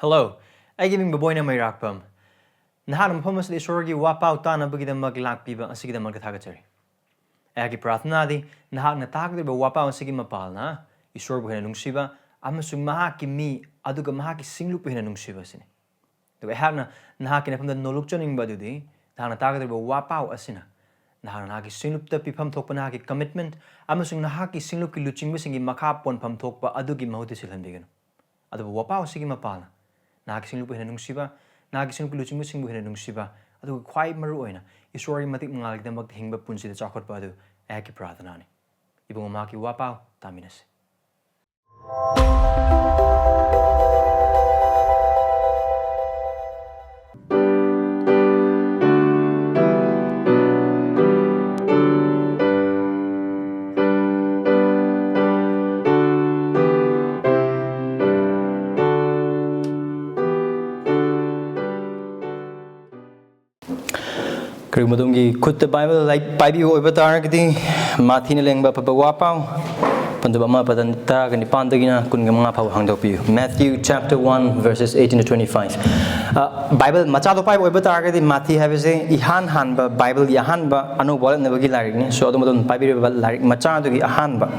Hello, I give him Boboy na may rakpam. Nahanam pumas the Esorgi wapau tana bugida maglapiba and sigida magatagatari. Agi prathnadi, Nahan natag the wapau and sigima palna, Esorbu henungsiba, Amasung Mahakki me, Aduga Mahakki singlup henungsiba sin. The Hana Nahakin from the Nolukchoning badudi, Nahanatag the wapau asina. Nahanaki singlup the pipam topanaki commitment, Amasung Nahaki singluki luching missing in Makapon pam tokpa Adugi Mahotisilandigan. Adu wapau sigima palna. Nagising lupa henungsiba, nagising lupa luching musing henungsiba, adu quite maruina, Esorni matik mangalig na maghingba punsi the chakot badu, eki prathanani. Ibang Mahakki wapau, taminas. Krimadungi kut the Bible like Bible over targeti Mathina lengba papa wapau Pandabama Padanta and Pandagina Kungamapa Hangdopi. Matthew chapter 1 verses 18 to 25. Bible Machado Pai over targeti Mathi have say Ihan Hanba Bible Yahanba Anu Wallet Navagi Larigni, so Odom Bible like Machadugi Ahanba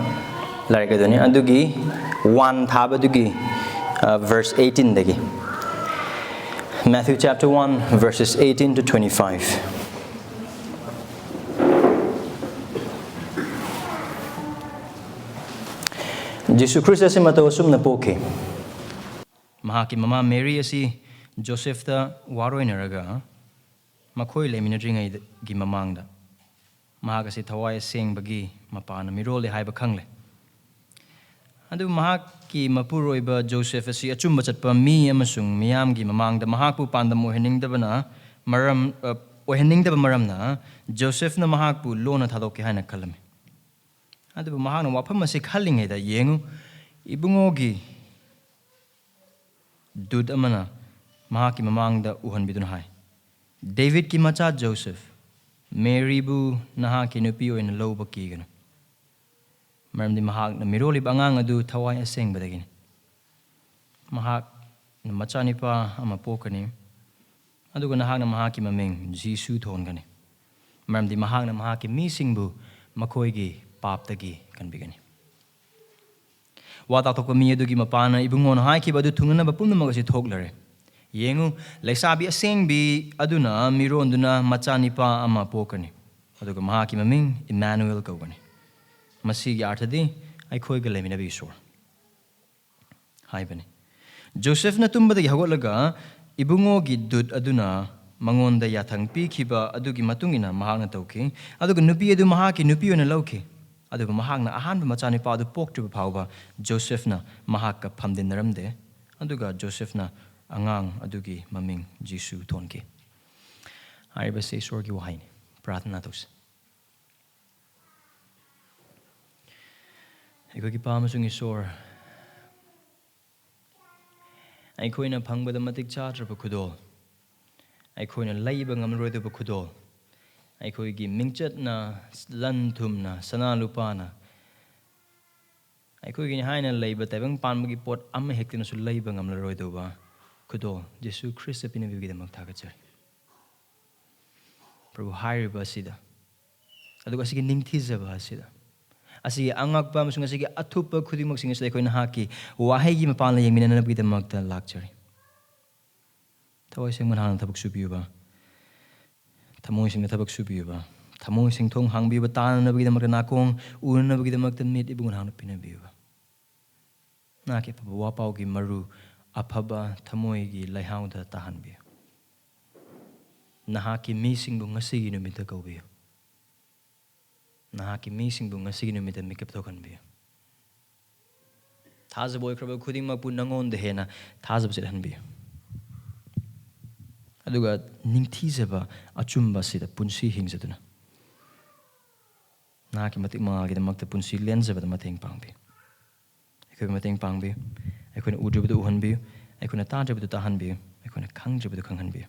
Larigani Andugi 1 Tabadugi verse 18 degi. Matthew chapter 1 verses 18 to 25. Jisu Christ asi matawasum na poke. Mahakki mama Mary asi Joseph da waroi naraga makhoi leiminnadri ngai gi mamangda. Mahak asi thawai seng bagi mapana mirole haiba khangle. Adu Mahakki mapuroiba Joseph asi achumba chatpa mi amasung miyam gi mamangda mahakpu pandam oheningdabana maram oheningdaba maramna Joseph na mahakpu lona thadokke haina khalame. Adu mahang na wapam masik haling da yengu ibungogi dud amana Mahakki mamang da uhan bidun hai David ki macha Joseph Mary bu Nahakki nupi oin low bakigan maram di mahak na miroli bangang adu thawai aseng badagin mahak na macha ni pa ama pokani adu ga nahak na Mahakki maming Jisu thon gani maram di mahak na Mahakki meesingbu makhoigi paptagi kanbinaba. Wata tokpa mi adugi mapana ibungon haiki badu tunganaba pumnamag asi thoklare. Yengu laisabi aseng bi aduna mironduna machanipa ama pokani. Aduga Mahakki maming Emmanuel kawgani. Masigi arthadi eikhoiga leiminnaba Esor. Haibani. Joseph na tumbadagi hagotlaga ibungogi dud aduna mangonda yathangpikhiba adugi matungina mahakna tawki. Aduga nupi adu Mahakki nupi ona lawki. Aduga mahakna ahanba machanipa adu poktriba phawba Joseph na mahakka phamdin naramde aduga Joseph na angang adugi maming Jisu thonki hariba se Esorgi wahaini prathana tos eikogi pamasung Esor eikhoina phangbada matik chatraba khudol eikhoina leiba ngamroidaba khudol eikhoigi mingchat na lan thum na sana lupa na eikhoigi haina leiba taibang panbagi pot amma hektina su leiba ngamlaroi doba khudo Jisu Christ apina bigida magthagachari Prabhu hairiba sida aduga asigi ningthizaba sida asigi angakpa amasung asigi athupa khudimok singa sida eikhoina Mahakki wahaigi mapana yengminana bigida magta lakchari thawai sengman hana thabuk subiuba Thamoi sing na thabak subiuba thamoi sing thong hangbiuba tananabagida magta nakong unanabagida magta mit ibungon hana pinabiuba naki papa wapau gi maru aphaba thamoi gi laihauda tahanbiu Nahakki meesingbu ngasigi numita kaubiu Nahakki meesingbu ngasigi numita mikap thokanbiu thazaboi kraba khudingmakpu nangonda hena thazab silhanbiu aduga ningthizaba achumba sida punsi hingsaduna Nahakki matik mangalgida magta punsi lenzabada mateng pangbi eikoi mateng pangbi eikoina udribadu uhanbi eikoina tadrabadu tahanbi eikoina khangribadu khanghanbi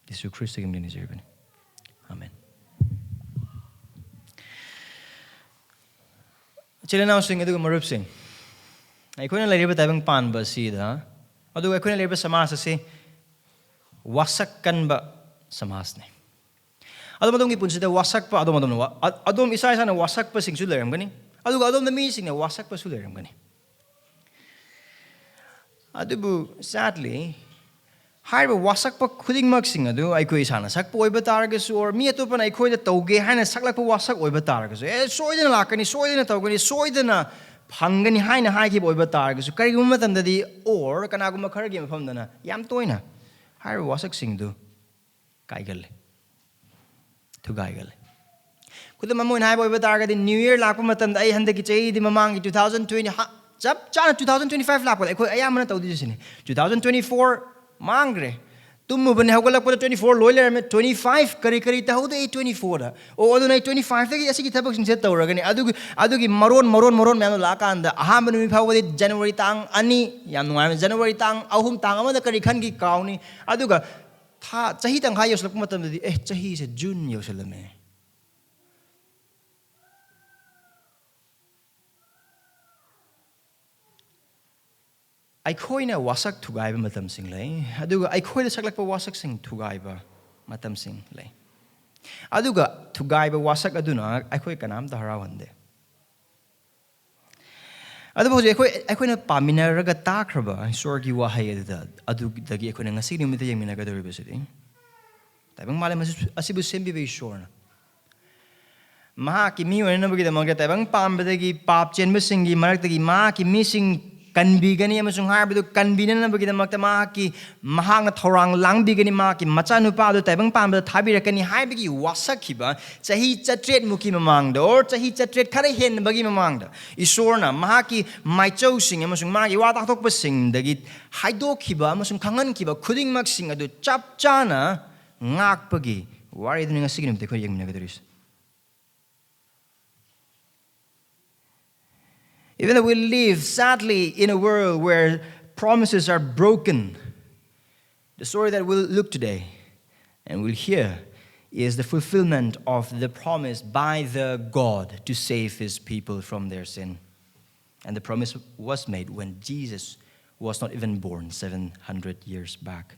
Jisu Christ gi mni niziribani amen chilena sing aduga marup sing eikoina lairiba taibang panba sida Aduga aikoina leba samaj ase wasak kanba samaj ne. Adom adom ki punsida wasak pa adom isa isa na wasak pa singsu leram gani. Aduga adom na mi sing na wasak pa su leram gani. Adubu sadly haiba wasak pa khuding mak sing adu aikoi sana sak pa oiba taragasu or mi atopa na aikoi da tauge haina saklak pa wasak oiba taragasu soidana lakani soidana tawgani soidana phangani haina haiki oiba taragasu kariguma matamdadi or kanaguma kharagi mafamdana yam toina haiba wasak sing du kaigal thugai kuda mamoin haiba oiba taragadi new year lakpa matamda ai handaki chei di mamangi 2020 jab chana 2025 lakpa aikoi ayamana tawdi sini 2024 Mangre. Tumu bani hawala ko 24 loiler me 25 kari ta hawda 24 da. O adu na 25 tagi asi ki thabak sing set tawra gani adu ki maron me anu la kan da aha manu mi phawadi January tang ani yam ngai January tang ahum tang ama da kari khan ki kauni adu ga tha chahi tang ha yoslak matam di chahi se June yoslame. Eikhoina wasak thugaiba matam sing lei aduga eikhoida saklakpa wasak sing thugaiba matam sing lei aduga thugaiba wasak aduna eikoi kanam ta harawande adu hoje eikhoina paminaraga takraba sorgi wahai adu dagi eikhoina ngasi nimita yemina ga doriba sidi tabang malem asibu sembi be Esorna Mahakki mi wana bagi da mangga tabang pambadagi pap chenba singi maraktagi Mahakki missing kanbigani amasung harbadu kanbinana bagida makta Mahakki mahang thorang langbigani Mahakki machanupa adu taibang pamba thabirakani haibagi wasakhiba chahi chatret muki mamangda or chahi chatret khara hen bagi mamangda Esorna Mahakki maichau sing amasung Mahakki wata thokpa sing dagi haidokhiba amasung khangan khiba khuding mak sing adu chap chana ngakpagi wari du ngasi ginum te khoi yengmina gadaris. Even though we live, sadly, in a world where promises are broken, the story that we'll look today and we'll hear is the fulfillment of the promise by the God to save his people from their sin. And the promise was made when Jesus was not even born 700 years back.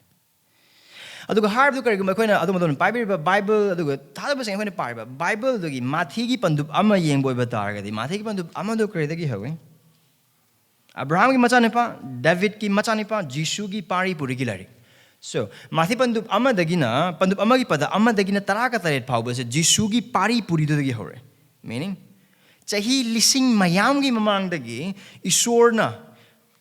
Aduga harb du karigum akoina adum Bible aduga thadaba sing akoina pariba Bible dugi mathigi pandup ama yengboy batarga di mathigi pandup ama du karidagi hawe Abraham ki machanipa David ki machanipa Jisu ki pari puri gilari so mathi pandup ama dagina pandup ama ki pada ama dagina taraka taret phawba se Jisu ki pari puri du dagi hore meaning chahi lising mayam gi mamang dagi Esorna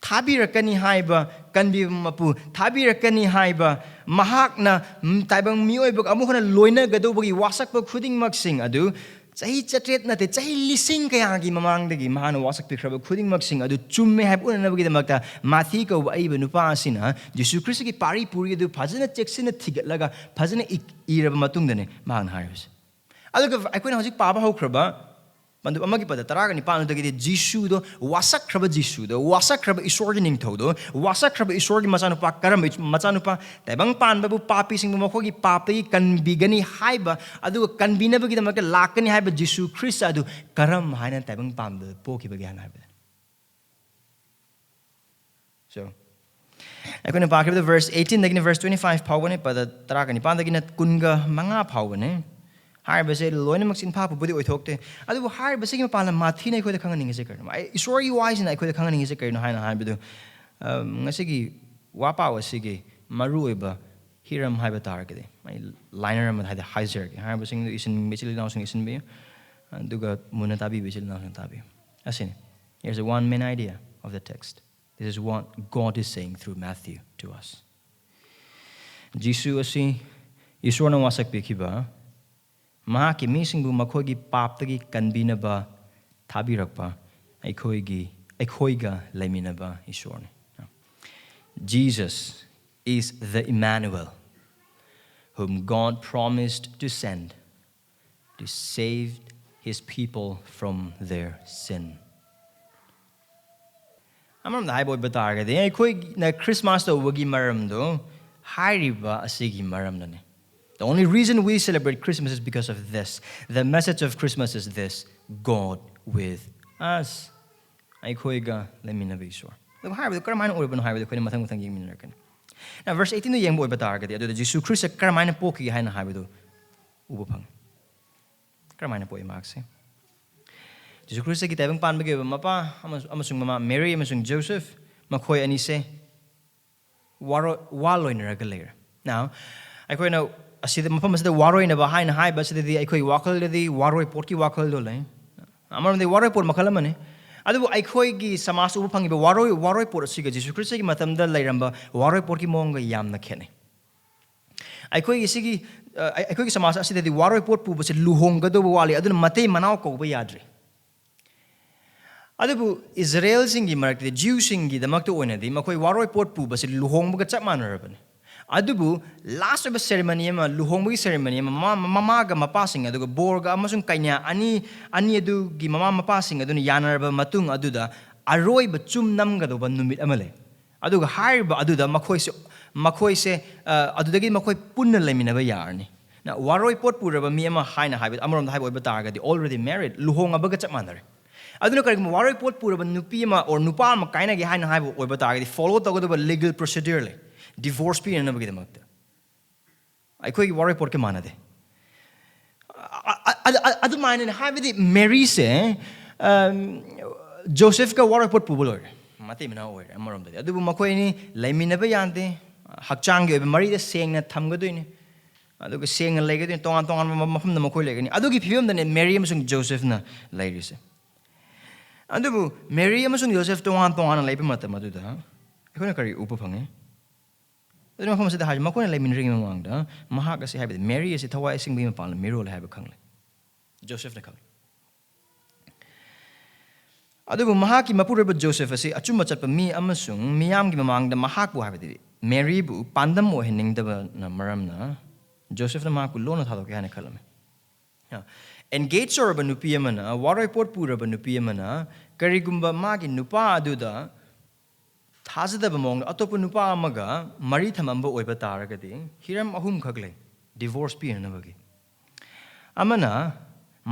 thabirakani haiba kanbinaba thabirakani haiba mahakna taibang mioibak amukhana loina gadobagi wasakpa khudingmak sing adu chahi chatret nate chahi lising kaya gi mamangdagi mahana wasakpikhiba khudingmak sing adu chumme haib unanabagi damakta mathi ko aiba nupa asina Jisu Christ ki pari puri adu phajana cheksina thigatlaga phajana iraba matungdane mahang haibs aduga aikoina hojik paba hokraba Mandu amagi pada taraga ni panu dagi Jisu do wasakraba Jisu do wasakraba Esorgi ning tho do wasakraba Esorgi machanupa karam machanupa taibang pan babu papi sing makhoigi paptagi kanbigani haiba adu kanbinaba gi damak lakani haiba Jisu Christ adu karam haina taibang pan poki bagi han haiba so akona pakib the verse 18 dagi verse 25 phawone pada taraga ni pan dagi na kunga manga phawone Harbase loina maksin papa budi oithokte adu harbase ki mapala mathi na ikhoida khanganing se karna ai Esorgi wise na ikhoida khanganing se karna haina haibedu ngasigi wapa wasigi maru oiba hiram haiba targade ai liner am haida haiser ki harbase ngi isin mechili nausing isin be duga munatabi bechili nausing tabi asini here's a one main idea of the text this is what God is saying through Matthew to us Jisu asi Esorna wasakpikhiba Mahakki meesingbu makhoigi paptagi kanbinaba thabirakpa eikhoiga leiminnaba Esorni Jesus is the Immanuel whom God promised to send to save his people from their sin Amam da haiboy batarga de eikoi na Christmas to wagi maram do hairiba asigi maram nani The only reason we celebrate Christmas is because of this. The message of Christmas is this: God with us. Eikhoiga leiminnaba Esor. ꯑꯗꯨꯒ ꯍꯥꯏꯕꯗꯨ ꯀꯔꯝꯍꯥꯏꯅ ꯑꯣꯏꯕꯅꯣ ꯍꯥꯏꯕꯗꯨ ꯑꯩꯈꯣꯏꯅ ꯃꯊꯪ ꯃꯊꯪ ꯌꯦꯡꯃꯤꯟꯅꯔꯛꯀꯅꯤ. Now, verse 18 ꯌꯦꯡꯕ ꯑꯣꯏꯕ ꯇꯥꯔꯒꯗꯤ ꯑꯗꯨꯗ ꯖꯤꯁꯨ ꯈ꯭ꯔꯤꯁꯇ ꯀꯔꯝꯍꯥꯏꯅ ꯄꯣꯛꯈꯤ ꯍꯥꯏꯅ ꯍꯥꯏꯕꯗꯨ ꯎꯕ ꯐꯪꯉꯤ. ꯀꯔꯝꯍꯥꯏꯅ ꯄꯣꯛꯏ ꯃꯍꯥꯛꯁꯦ? ꯖꯤꯁꯨ ꯈ꯭ꯔꯤꯁꯇꯒꯤ ꯇꯥꯏꯕꯪ ꯄꯥꯟꯕꯒꯤ ꯑꯣꯏꯕ ꯃꯄꯥ ꯑꯃꯁꯨꯡ ꯃꯃꯥ ꯃꯦꯔꯤ ꯑꯃꯁꯨꯡ ꯖꯣꯁꯦꯐ ꯃꯈꯣꯏ ꯑꯅꯤꯁꯦ ꯋꯥꯂꯣꯏꯅꯔꯒ ꯂꯩꯔꯦ. Now, ꯑꯩꯈꯣꯏꯅ ꯑꯁꯤꯗ ꯃꯐꯝ ꯑꯁꯤꯗ ꯋꯥꯔꯣꯏꯅꯕ ꯍꯥꯏꯅ ꯍꯥꯏꯕ ꯑꯁꯤꯗꯗꯤ ꯑꯩꯈꯣꯏ ꯋꯥꯈꯜꯗꯗꯤ ꯋꯥꯔꯣꯏ ꯄꯣꯠꯀꯤ ꯋꯥꯈꯜꯗꯣ ꯂꯩ. ꯑꯃꯔꯣꯝꯗꯗꯤ ꯋꯥꯔꯣꯏ ꯄꯣꯠ ꯃꯈꯜ ꯑꯃꯅꯤ. ꯑꯗꯨꯕꯨ ꯑꯩꯈꯣꯏꯒꯤ ꯁꯃꯥꯖ ꯎꯕ ꯐꯪꯉꯤꯕ ꯋꯥꯔꯣꯏ ꯄꯣꯠ ꯑꯁꯤꯒ ꯖꯤꯁꯨ ꯈ꯭ꯔꯤꯁꯇꯒꯤ ꯃꯇꯝꯗ ꯂꯩꯔꯝꯕ ꯋꯥꯔꯣꯏ ꯄꯣꯠꯀꯤ ꯃꯑꯣꯡꯒ ꯌꯥꯝꯅ ꯈꯦꯠꯅꯩ. ꯑꯩꯈꯣꯏꯒꯤ ꯁꯃꯥꯖ ꯑꯁꯤꯗꯗꯤ ꯋꯥꯔꯣꯏ ꯄꯣꯠ ꯄꯨꯕꯁꯦ ꯂꯨꯍꯣꯡꯒꯗꯧꯕ ꯋꯥꯠꯂꯤ, ꯑꯗꯨꯅ ꯃꯇꯩ ꯃꯅꯥꯎ ꯀꯧꯕ ꯌꯥꯗ꯭ꯔꯤ. ꯑꯗꯨꯕꯨ ꯏꯖꯔꯦꯜꯁꯤꯡꯒꯤ ꯃꯔꯛꯇꯗꯤ ꯖ꯭ꯌꯨꯁꯤꯡꯒꯤꯗꯃꯛꯇ ꯑꯣꯏꯅꯗꯤ ꯃꯈꯣꯏ ꯋꯥꯔꯣꯏ ꯄꯣꯠ ꯄꯨꯕꯁꯤ ꯂꯨꯍꯣꯡꯕꯒ ꯆꯞ ꯃꯥꯟꯅꯔꯕꯅꯤ. ꯑꯗꯨꯕꯨ ꯂꯥꯁ ꯑꯣꯏꯕ ꯁꯦꯔꯦꯃꯅꯤ ꯑꯃ, ꯂꯨꯍꯣꯡꯕꯒꯤ ꯁꯦꯔꯦꯃꯅꯤ ꯑꯃ, ꯃꯃꯥꯒ ꯃꯄꯥꯁꯤꯡ ꯑꯗꯨꯒ ꯕꯣꯔꯒ ꯑꯃꯁꯨꯡ ꯀꯩꯅ꯭ꯌꯥ ꯑꯅꯤ ꯑꯗꯨꯒꯤ ꯃꯃꯥ ꯃꯄꯥꯁꯤꯡ ꯑꯗꯨꯅ ꯌꯥꯅꯔꯕ ꯃꯇꯨꯡ ꯑꯗꯨꯗ ꯑꯔꯣꯏꯕ ꯆꯨꯝ ꯅꯝꯒꯗꯧꯕ ꯅꯨꯃꯤꯠ ꯑꯃ ꯂꯩ. ꯑꯗꯨꯒ ꯍꯥꯏꯔꯤꯕ ꯑꯗꯨꯗ ꯃꯈꯣꯏꯁꯦ ꯑꯗꯨꯗꯒꯤ ꯃꯈꯣꯏ ꯄꯨꯟꯅ ꯂꯩꯃꯤꯟꯅꯕ ꯌꯥꯔꯅꯤ. ꯋꯥꯔꯣꯏ ꯄꯣꯠ ꯄꯨꯔꯕ ꯃꯤ ꯑꯃ ꯍꯥꯏꯅ ꯍꯥꯏꯕ ꯑꯃꯔꯣꯝꯗ ꯍꯥꯏꯕ ꯑꯣꯏꯕ ꯇꯥꯔꯒꯗꯤ already married, ꯂꯨꯍꯣꯡꯉꯕꯒ ꯆꯞ ꯃꯥꯟꯅꯔꯦ. ꯑꯗꯨꯅ ꯀꯔꯤꯒꯨꯝꯕ ꯋꯥꯔꯣꯏ ꯄꯣꯠ ꯄꯨꯔꯕ ꯅꯨꯄꯤ ꯑꯃ ꯑꯣꯔ ꯅꯨꯄꯥ ꯑꯃ ꯀꯥꯏꯅꯒꯦ ꯍꯥꯏꯅ ꯍꯥꯏꯕ ꯑꯣꯏꯕ ꯇꯥꯔꯒꯗꯤ ꯐꯣꯂꯣ ꯇꯧꯒꯗꯕ ꯂꯤꯒꯦꯜ ꯄ꯭ꯔꯣꯁꯤꯗ꯭ꯌꯨꯔ ꯂꯩ, ꯗꯤꯚꯣꯔꯁ ꯄꯤꯅꯅꯕꯒꯤꯗꯃꯛꯇ. ꯑꯩꯈꯣꯏꯒꯤ ꯋꯥꯔꯣꯏ ꯄꯣꯠꯀ ꯃꯥꯟꯅꯗꯦ. ꯑꯗꯨꯃꯥꯏꯅ ꯍꯥꯏꯕꯗꯤ ꯃꯦꯔꯤꯁꯦ ꯖꯣꯁꯦꯐꯀ ꯋꯥꯔꯣꯏ ꯄꯣꯠ ꯄꯨꯕ ꯂꯣꯏꯔꯦ, ꯃꯇꯩ ꯃꯅꯥꯎ ꯑꯣꯏꯔꯦ ꯑꯃꯔꯣꯝꯗꯗꯤ. ꯑꯗꯨꯕꯨ ꯃꯈꯣꯏꯅꯤ ꯂꯩꯃꯤꯟꯅꯕ ꯌꯥꯗꯦ, ꯍꯛꯆꯥꯡꯒꯤ ꯑꯣꯏꯕ ꯃꯔꯤꯗ ꯁꯦꯡꯅ ꯊꯝꯒꯗꯣꯏꯅꯤ, ꯑꯗꯨꯒ ꯁꯦꯡꯅ ꯂꯩꯒꯗꯣꯏꯅꯤ, ꯇꯣꯉꯥꯟ ꯇꯣꯉꯥꯟꯕ ꯃꯐꯝꯗ ꯃꯈꯣꯏ ꯂꯩꯒꯅꯤ. ꯑꯗꯨꯒꯤ ꯐꯤꯕꯝꯗꯅꯦ ꯃꯦꯔꯤ ꯑꯃꯁꯨꯡ ꯖꯣꯁꯦꯐꯅ ꯂꯩꯔꯤꯁꯦ. ꯑꯗꯨꯕꯨ ꯃꯦꯔꯤ ꯑꯃꯁꯨꯡ ꯖꯣꯁꯦꯐ ꯇꯣꯉꯥꯟ ꯇꯣꯉꯥꯟꯅ ꯂꯩꯕ ꯃꯇꯝ ꯑꯗꯨꯗ ꯑꯩꯈꯣꯏꯅ ꯀꯔꯤ ꯎꯕ ꯐꯪꯉꯤ? ꯑꯗꯨꯅ ꯃꯐꯝ ꯑꯁꯤꯗ ꯍꯥꯏꯔꯤ ꯃꯈꯣꯏꯅ ꯂꯩꯃꯤꯟꯅꯔꯤꯉꯩ ꯃꯃꯥꯡꯗ ꯃꯍꯥꯛ ꯑꯁꯤ ꯍꯥꯏꯕꯗꯤ ꯃꯦꯔꯤ ꯑꯁꯤ ꯊꯋꯥꯏ ꯑꯁꯦꯡꯕꯒꯤ ꯃꯄꯥꯟꯗ ꯃꯤꯔꯣꯜ ꯍꯥꯏꯕ ꯈꯪꯂꯦ. ꯖꯣꯁꯦꯐꯅ ꯈꯪꯂꯦ. ꯑꯗꯨꯕꯨ ꯃꯍꯥꯛꯀꯤ ꯃꯄꯨꯔꯣꯏꯕ ꯖꯣꯁꯦꯐ ꯑꯁꯤ ꯑꯆꯨꯝꯕ ꯆꯠꯄ ꯃꯤ ꯑꯃꯁꯨꯡ ꯃꯤꯌꯥꯝꯒꯤ ꯃꯃꯥꯡꯗ ꯃꯍꯥꯛꯄꯨ ꯍꯥꯏꯕꯗꯤ ꯃꯦꯔꯤꯕꯨ ꯄꯥꯟꯗꯝ ꯑꯣꯏꯍꯟꯅꯤꯡꯗꯕꯅ ꯃꯔꯝꯅ ꯖꯣꯁꯦꯐꯅ ꯃꯍꯥꯛꯄꯨ ꯂꯣꯟꯅ ꯊꯥꯗꯣꯛꯀꯦ ꯍꯥꯏꯅ ꯈꯜꯂꯝꯃꯤ. ꯑꯦꯟꯒꯦꯖ ꯑꯣꯏꯔꯕ ꯅꯨꯄꯤ ꯑꯃꯅ, ꯋꯥꯔꯣꯏ ꯄꯣꯠ ꯄꯨꯔꯕ ꯅꯨꯄꯤ ꯑꯃꯅ ꯀꯔꯤꯒꯨꯝꯕ ꯃꯥꯒꯤ ꯅꯨꯄꯥ ꯑꯗꯨꯗ ꯊꯥꯖꯗꯕ ꯃꯑꯣꯡꯗ ꯑꯇꯣꯞꯄ ꯅꯨꯄꯥ ꯑꯃꯒ ꯃꯔꯤ ꯊꯝꯃꯝꯕ ꯑꯣꯏꯕ ꯇꯥꯔꯒꯗꯤ ꯍꯤꯔꯝ ꯑꯍꯨꯝꯈꯛ ꯂꯩ ꯗꯤꯚꯣꯔꯁ ꯄꯤꯅꯅꯕꯒꯤ. ꯑꯃꯅ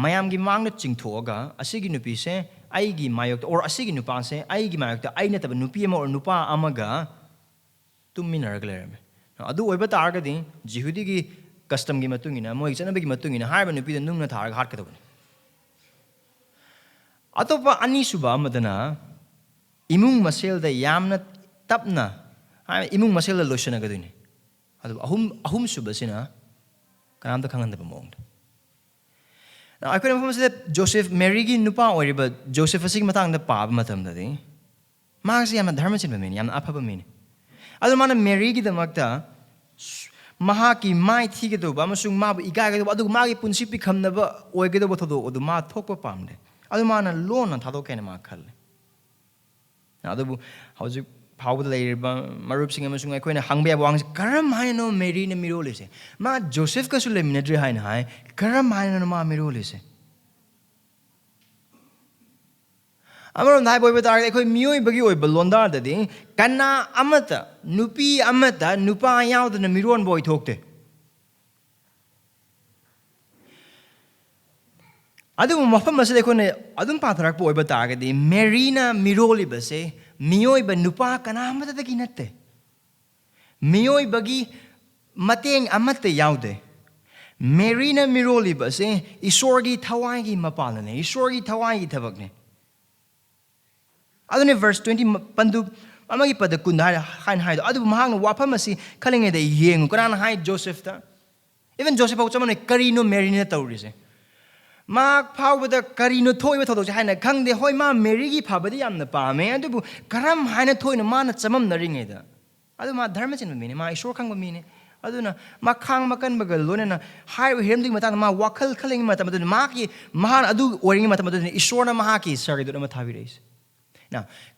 ꯃꯌꯥꯝꯒꯤ ꯃꯥꯡꯗ ꯆꯤꯡꯊꯣꯛꯑꯒ ꯑꯁꯤꯒꯤ ꯅꯨꯄꯤꯁꯦ ꯑꯩꯒꯤ ꯃꯥꯌꯣꯛꯇ ꯑꯣꯔ ꯑꯁꯤꯒꯤ ꯅꯨꯄꯥꯁꯦ ꯑꯩꯒꯤ ꯃꯥꯌꯣꯛꯇ ꯑꯩ ꯅꯠꯇꯕ ꯅꯨꯄꯤ ꯑꯃ ꯑꯣꯔ ꯅꯨꯄꯥ ꯑꯃꯒ ꯇꯨꯝꯃꯤꯟꯅꯔꯒ ꯂꯩꯔꯝꯃꯦ. ꯑꯗꯨ ꯑꯣꯏꯕ ꯇꯥꯔꯒꯗꯤ ꯖꯤꯍꯨꯗꯤꯒꯤ ꯀꯁꯇꯝꯒꯤ ꯃꯇꯨꯡ ꯏꯟꯅ, ꯃꯣꯏꯒꯤ ꯆꯠꯅꯕꯤꯒꯤ ꯃꯇꯨꯡ ꯏꯟꯅ ꯍꯥꯏꯔꯤꯕ ꯅꯨꯄꯤꯗ ꯅꯨꯡꯅ ꯊꯥꯔꯒ ꯍꯥꯠꯀꯗꯕꯅꯤ. ꯑꯇꯣꯞꯄ ꯑꯅꯤꯁꯨꯕ ꯑꯃꯗꯅ ꯏꯃꯨꯡ ꯃꯁꯦꯜꯗ ꯌꯥꯝꯅ ꯇꯞꯅ ꯏꯃꯨꯡ ꯃꯁꯦꯜꯗ ꯂꯣꯏꯁꯤꯟꯅꯒꯗꯣꯏꯅꯤ. ꯑꯗꯨꯕꯨ ꯑꯍꯨꯝꯁꯨꯕꯁꯤꯅ ꯀꯅꯥꯝꯇ ꯈꯪꯍꯟꯗꯕ ꯃꯑꯣꯡꯗ. ꯑꯩꯈꯣꯏꯅ ꯃꯐꯝ ꯑꯁꯤꯗ ꯖꯣꯁꯦꯐ, ꯃꯦꯔꯤꯒꯤ ꯅꯨꯄꯥ ꯑꯣꯏꯔꯤꯕ ꯖꯣꯁꯦꯐ ꯑꯁꯤꯒꯤ ꯃꯇꯥꯡꯗ ꯄꯥꯕ ꯃꯇꯝꯗꯗꯤ ꯃꯍꯥꯛꯁꯤ ꯌꯥꯝꯅ ꯙꯔꯃ ꯆꯤꯟꯕ ꯃꯤꯅꯤ, ꯌꯥꯝꯅ ꯑꯐꯕ ꯃꯤꯅꯤ. ꯑꯗꯨ ꯃꯥꯅ ꯃꯦꯔꯤꯒꯤꯗꯃꯛꯇ ꯃꯍꯥꯛꯀꯤ ꯃꯥꯏ ꯊꯤꯒꯗꯧꯕ ꯑꯃꯁꯨꯡ ꯃꯥꯕꯨ ꯏꯀꯥꯏꯒꯗꯧꯕ ꯑꯗꯨꯒ ꯃꯥꯒꯤ ꯄꯨꯟꯁꯤ ꯄꯤꯈꯝꯅꯕ ꯑꯣꯏꯒꯗꯧꯕ ꯊꯧꯗꯣꯛ ꯑꯗꯨ ꯃꯥ ꯊꯣꯛꯄ ꯄꯥꯝꯗꯦ. ꯑꯗꯨ ꯃꯥꯅ ꯂꯣꯟꯅ ꯊꯥꯗꯣꯛꯀꯦꯅ ꯃꯥ ꯈꯜꯂꯦ. ꯑꯗꯨꯕꯨ ꯍꯧꯖꯤꯛ ꯐꯥꯎꯕꯗ ꯂꯩꯔꯤꯕ ꯃꯔꯨꯞꯁꯤꯡ ꯑꯃꯁꯨꯡ ꯑꯩꯈꯣꯏꯅ ꯍꯪꯕ ꯌꯥꯕ ꯋꯥꯍꯪꯁꯤ ꯀꯔꯝ ꯍꯥꯏꯅꯅꯣ ꯃꯦꯔꯤꯅ ꯃꯤꯔꯣꯜꯂꯤꯁꯦ? ꯃꯥ ꯖꯣꯁꯦꯐꯀꯁꯨ ꯂꯩꯃꯤꯟꯅꯗ꯭ꯔꯤ ꯍꯥꯏꯅ ꯍꯥꯏ, ꯀꯔꯝ ꯍꯥꯏꯅꯅꯣ ꯃꯥ ꯃꯤꯔꯣꯜꯂꯤꯁꯦ? ꯑꯃꯔꯣꯝꯗ ꯍꯥꯏꯕ ꯑꯣꯏꯕ ꯇꯥꯔꯒꯗꯤ ꯑꯩꯈꯣꯏ ꯃꯤꯑꯣꯏꯕꯒꯤ ꯑꯣꯏꯕ ꯂꯣꯟꯗꯥꯗꯗꯤ ꯀꯅꯥ ꯑꯃꯠꯇ, ꯅꯨꯄꯤ ꯑꯃꯠꯇ ꯅꯨꯄꯥ ꯌꯥꯎꯗꯅ ꯃꯤꯔꯣꯟꯕ ꯑꯣꯏꯊꯣꯛꯇꯦ. ꯑꯗꯨꯕꯨ ꯃꯐꯝ ꯑꯁꯤꯗ ꯑꯩꯈꯣꯏꯅ ꯑꯗꯨꯝ ꯄꯥꯊꯔꯛꯄ ꯑꯣꯏꯕ ꯇꯥꯔꯒꯗꯤ ꯃꯦꯔꯤꯅ ꯃꯤꯔꯣꯜꯂꯤꯕꯁꯦ ꯃꯤꯑꯣꯏꯕ ꯅꯨꯄꯥ ꯀꯅꯥ ꯑꯃꯠꯇꯗꯒꯤ ꯅꯠꯇꯦ. ꯃꯤꯑꯣꯏꯕꯒꯤ ꯃꯇꯦꯡ ꯑꯃꯠꯇ ꯌꯥꯎꯗꯦ. ꯃꯦꯔꯤꯅ ꯃꯤꯔꯣꯜꯂꯤꯕꯁꯦ ꯏꯁꯣꯔꯒꯤ ꯊꯋꯥꯏꯒꯤ ꯃꯄꯥꯟꯅꯤ, ꯏꯁꯣꯔꯒꯤ ꯊꯋꯥꯏꯒꯤ ꯊꯕꯛꯅꯤ. ꯑꯗꯨꯅꯤ ꯚꯔꯁ 20 ꯄꯟꯗꯨꯞ ꯑꯃꯒꯤ ꯄꯗ 10 ꯍꯥꯏꯅ ꯍꯥꯏꯗꯣ. ꯑꯗꯨꯕꯨ ꯃꯍꯥꯛꯅ ꯋꯥꯐꯝ ꯑꯁꯤ ꯈꯜꯂꯤꯉꯩꯗ ꯌꯦꯡꯉꯨ, ꯀꯅꯥꯅ ꯍꯥꯏ? ꯖꯣꯁꯦꯐꯇ. ꯏꯚꯟ ꯖꯣꯁꯦꯐ ꯐꯥꯎ ꯆꯞ ꯃꯥꯟꯅꯩ. ꯀꯔꯤꯅꯣ ꯃꯦꯔꯤꯅ ꯇꯧꯔꯤꯁꯦ? ꯃꯍꯥꯛ ꯐꯥꯎꯕꯗ ꯀꯔꯤꯅꯣ ꯊꯣꯛꯏꯕ ꯊꯧꯗꯣꯛꯁꯦ ꯍꯥꯏꯅ ꯈꯪꯗꯦ. ꯍꯣꯏ, ꯃꯥ ꯃꯦꯔꯤꯒꯤ ꯐꯕꯗꯤ ꯌꯥꯝꯅ ꯄꯥꯝꯃꯦ, ꯑꯗꯨꯕꯨ ꯀꯔꯝ ꯍꯥꯏꯅ ꯊꯣꯛꯏꯅꯣ ꯃꯥꯅ ꯆꯃꯝꯅꯔꯤꯉꯩꯗ? ꯑꯗꯨ ꯃꯥ ꯙꯔꯃ ꯆꯤꯟꯕ ꯃꯤꯅꯤ, ꯃꯥ ꯏꯁꯣꯔ ꯈꯪꯕ ꯃꯤꯅꯤ. ꯑꯗꯨꯅ ꯃꯥ ꯈꯥꯡꯕ ꯀꯟꯕꯒ ꯂꯣꯏꯅꯅ ꯍꯥꯏꯔꯤꯕ ꯍꯤꯔꯝꯗꯨꯒꯤ ꯃꯇꯥꯡꯗ ꯃꯥ ꯋꯥꯈꯜ ꯈꯜꯂꯤꯉꯩ ꯃꯇꯝ ꯑꯗꯨꯗ ꯃꯍꯥꯛ ꯑꯗꯨ ꯑꯣꯏꯔꯤꯉꯩ ꯃꯇꯝ ꯑꯗꯨꯗ ꯏꯁꯣꯔꯅ ꯃꯍꯥꯛꯀꯤ ꯁꯔꯒꯗꯨꯠ ꯑꯃ ꯊꯥꯕꯤꯔꯛꯏꯁꯦ.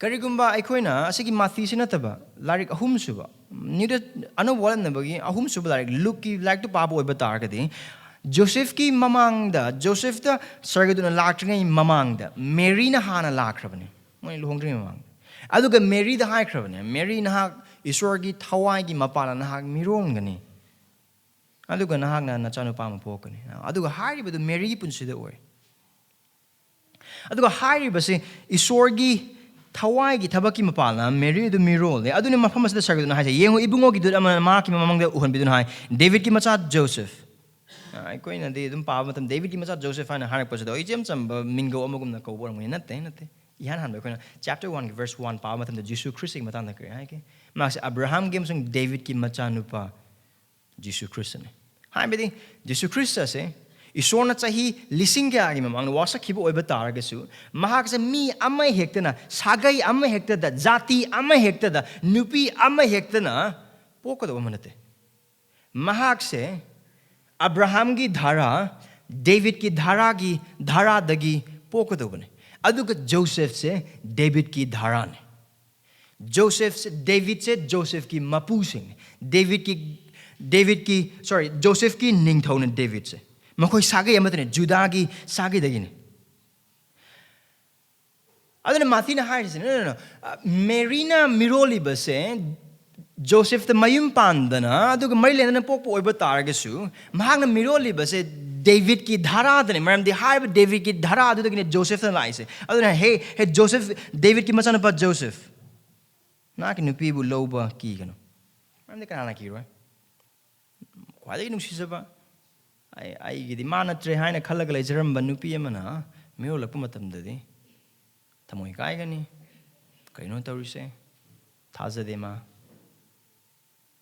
ꯀꯔꯤꯒꯨꯝꯕ ꯑꯩꯈꯣꯏꯅ ꯑꯁꯤꯒꯤ ꯃꯥꯊꯤꯁꯤ ꯅꯠꯇꯕ ꯂꯥꯏꯔꯤꯛ ꯑꯍꯨꯝꯁꯨꯕ, ꯑꯅꯧꯕ ꯋꯥꯠꯂꯛꯅꯕꯒꯤ ꯑꯍꯨꯝꯁꯨꯕ ꯂꯥꯏꯔꯤꯛ ꯂꯨꯛꯀꯤ ꯂꯥꯏꯔꯤꯛꯇꯨ ꯄꯥꯕ ꯑꯣꯏꯕ ꯇꯥꯔꯒꯗꯤ ꯖꯣꯁꯦꯐꯀꯤ ꯃꯃꯥꯡꯗ, ꯖꯣꯁꯦꯐꯇ ꯁꯔꯒꯗꯨꯠꯅ ꯂꯥꯛꯇ꯭ꯔꯤꯉꯩ ꯃꯃꯥꯡꯗ ꯃꯦꯔꯤꯅ ꯍꯥꯟꯅ ꯂꯥꯛꯈ꯭ꯔꯕꯅꯤ, ꯃꯣꯏ ꯂꯨꯍꯣꯡꯗ꯭ꯔꯤꯉꯩ ꯃꯃꯥꯡꯗ. ꯑꯗꯨꯒ ꯃꯦꯔꯤꯗ ꯍꯥꯏꯈ꯭ꯔꯕꯅꯤ, ꯃꯦꯔꯤ ꯅꯍꯥꯛ ꯏꯁꯣꯔꯒꯤ ꯊꯋꯥꯏꯒꯤ ꯃꯄꯥꯟꯅ ꯅꯍꯥꯛ ꯃꯤꯔꯣꯟꯒꯅꯤ, ꯑꯗꯨꯒ ꯅꯍꯥꯛꯅ ꯅꯆꯥꯅꯨꯄꯥ ꯑꯃ ꯄꯣꯛꯀꯅꯤ. ꯑꯗꯨꯒ ꯍꯥꯏꯔꯤꯕꯗꯨ ꯃꯦꯔꯤꯒꯤ ꯄꯨꯟꯁꯤꯗ ꯑꯣꯏ. ꯑꯗꯨꯒ ꯍꯥꯏꯔꯤꯕꯁꯤ ꯏꯁꯣꯔꯒꯤ Tawai Tabaki Mapala, Mary the Mirol, the Aduna Mafamas the Circle, and I say, Yengo Ibungo did Mahakki among the Uhan Bidun David Kimacha Joseph. I go in and they don't power them, David Kimacha Joseph and 100%. Jim some Mingo Omogum the Cobo, nothing. Chapter 1, verse 1, Power the Jisu Christ Matana. Max Abraham games on David Kimachanupa Jisu Christ. Hi, Biddy, Jisu Christ say. Esorna chahi lising kaya mamang wasakpikhiba oiba taragasu mahak sa mi amay hekta na sagay amay hekta da jati amay hekta da nupi amay hekta na poko da manate mahak se Abraham ki dhara David ki dhara dagi poko da bane aduga Joseph se David ki dhara ne Joseph se David se Joseph ki mapusing Joseph ki ningthau na David se Makhoigi sagay amatne Judagi sagay dagine. Aduna Mathina Harris no. Marina Miroli base Joseph the Mayum Pandana, aduga Maryland and Popo oiba taragasu, Mahagna Miroli base David ki dhara dane, Maram the high David ki dhara dugine Joseph the Lice. Aduna hey Joseph David ki masana pa Joseph. Nakin nupi bu loba ki gano. Maram the kanana ki right? Kwada nung sisaba. I get the man at Trehina Kalagalazerum Banupiamana, Miola Pumatam Daddy, Tamoy Gaigani, Kaino Tarise, Taza de Ma,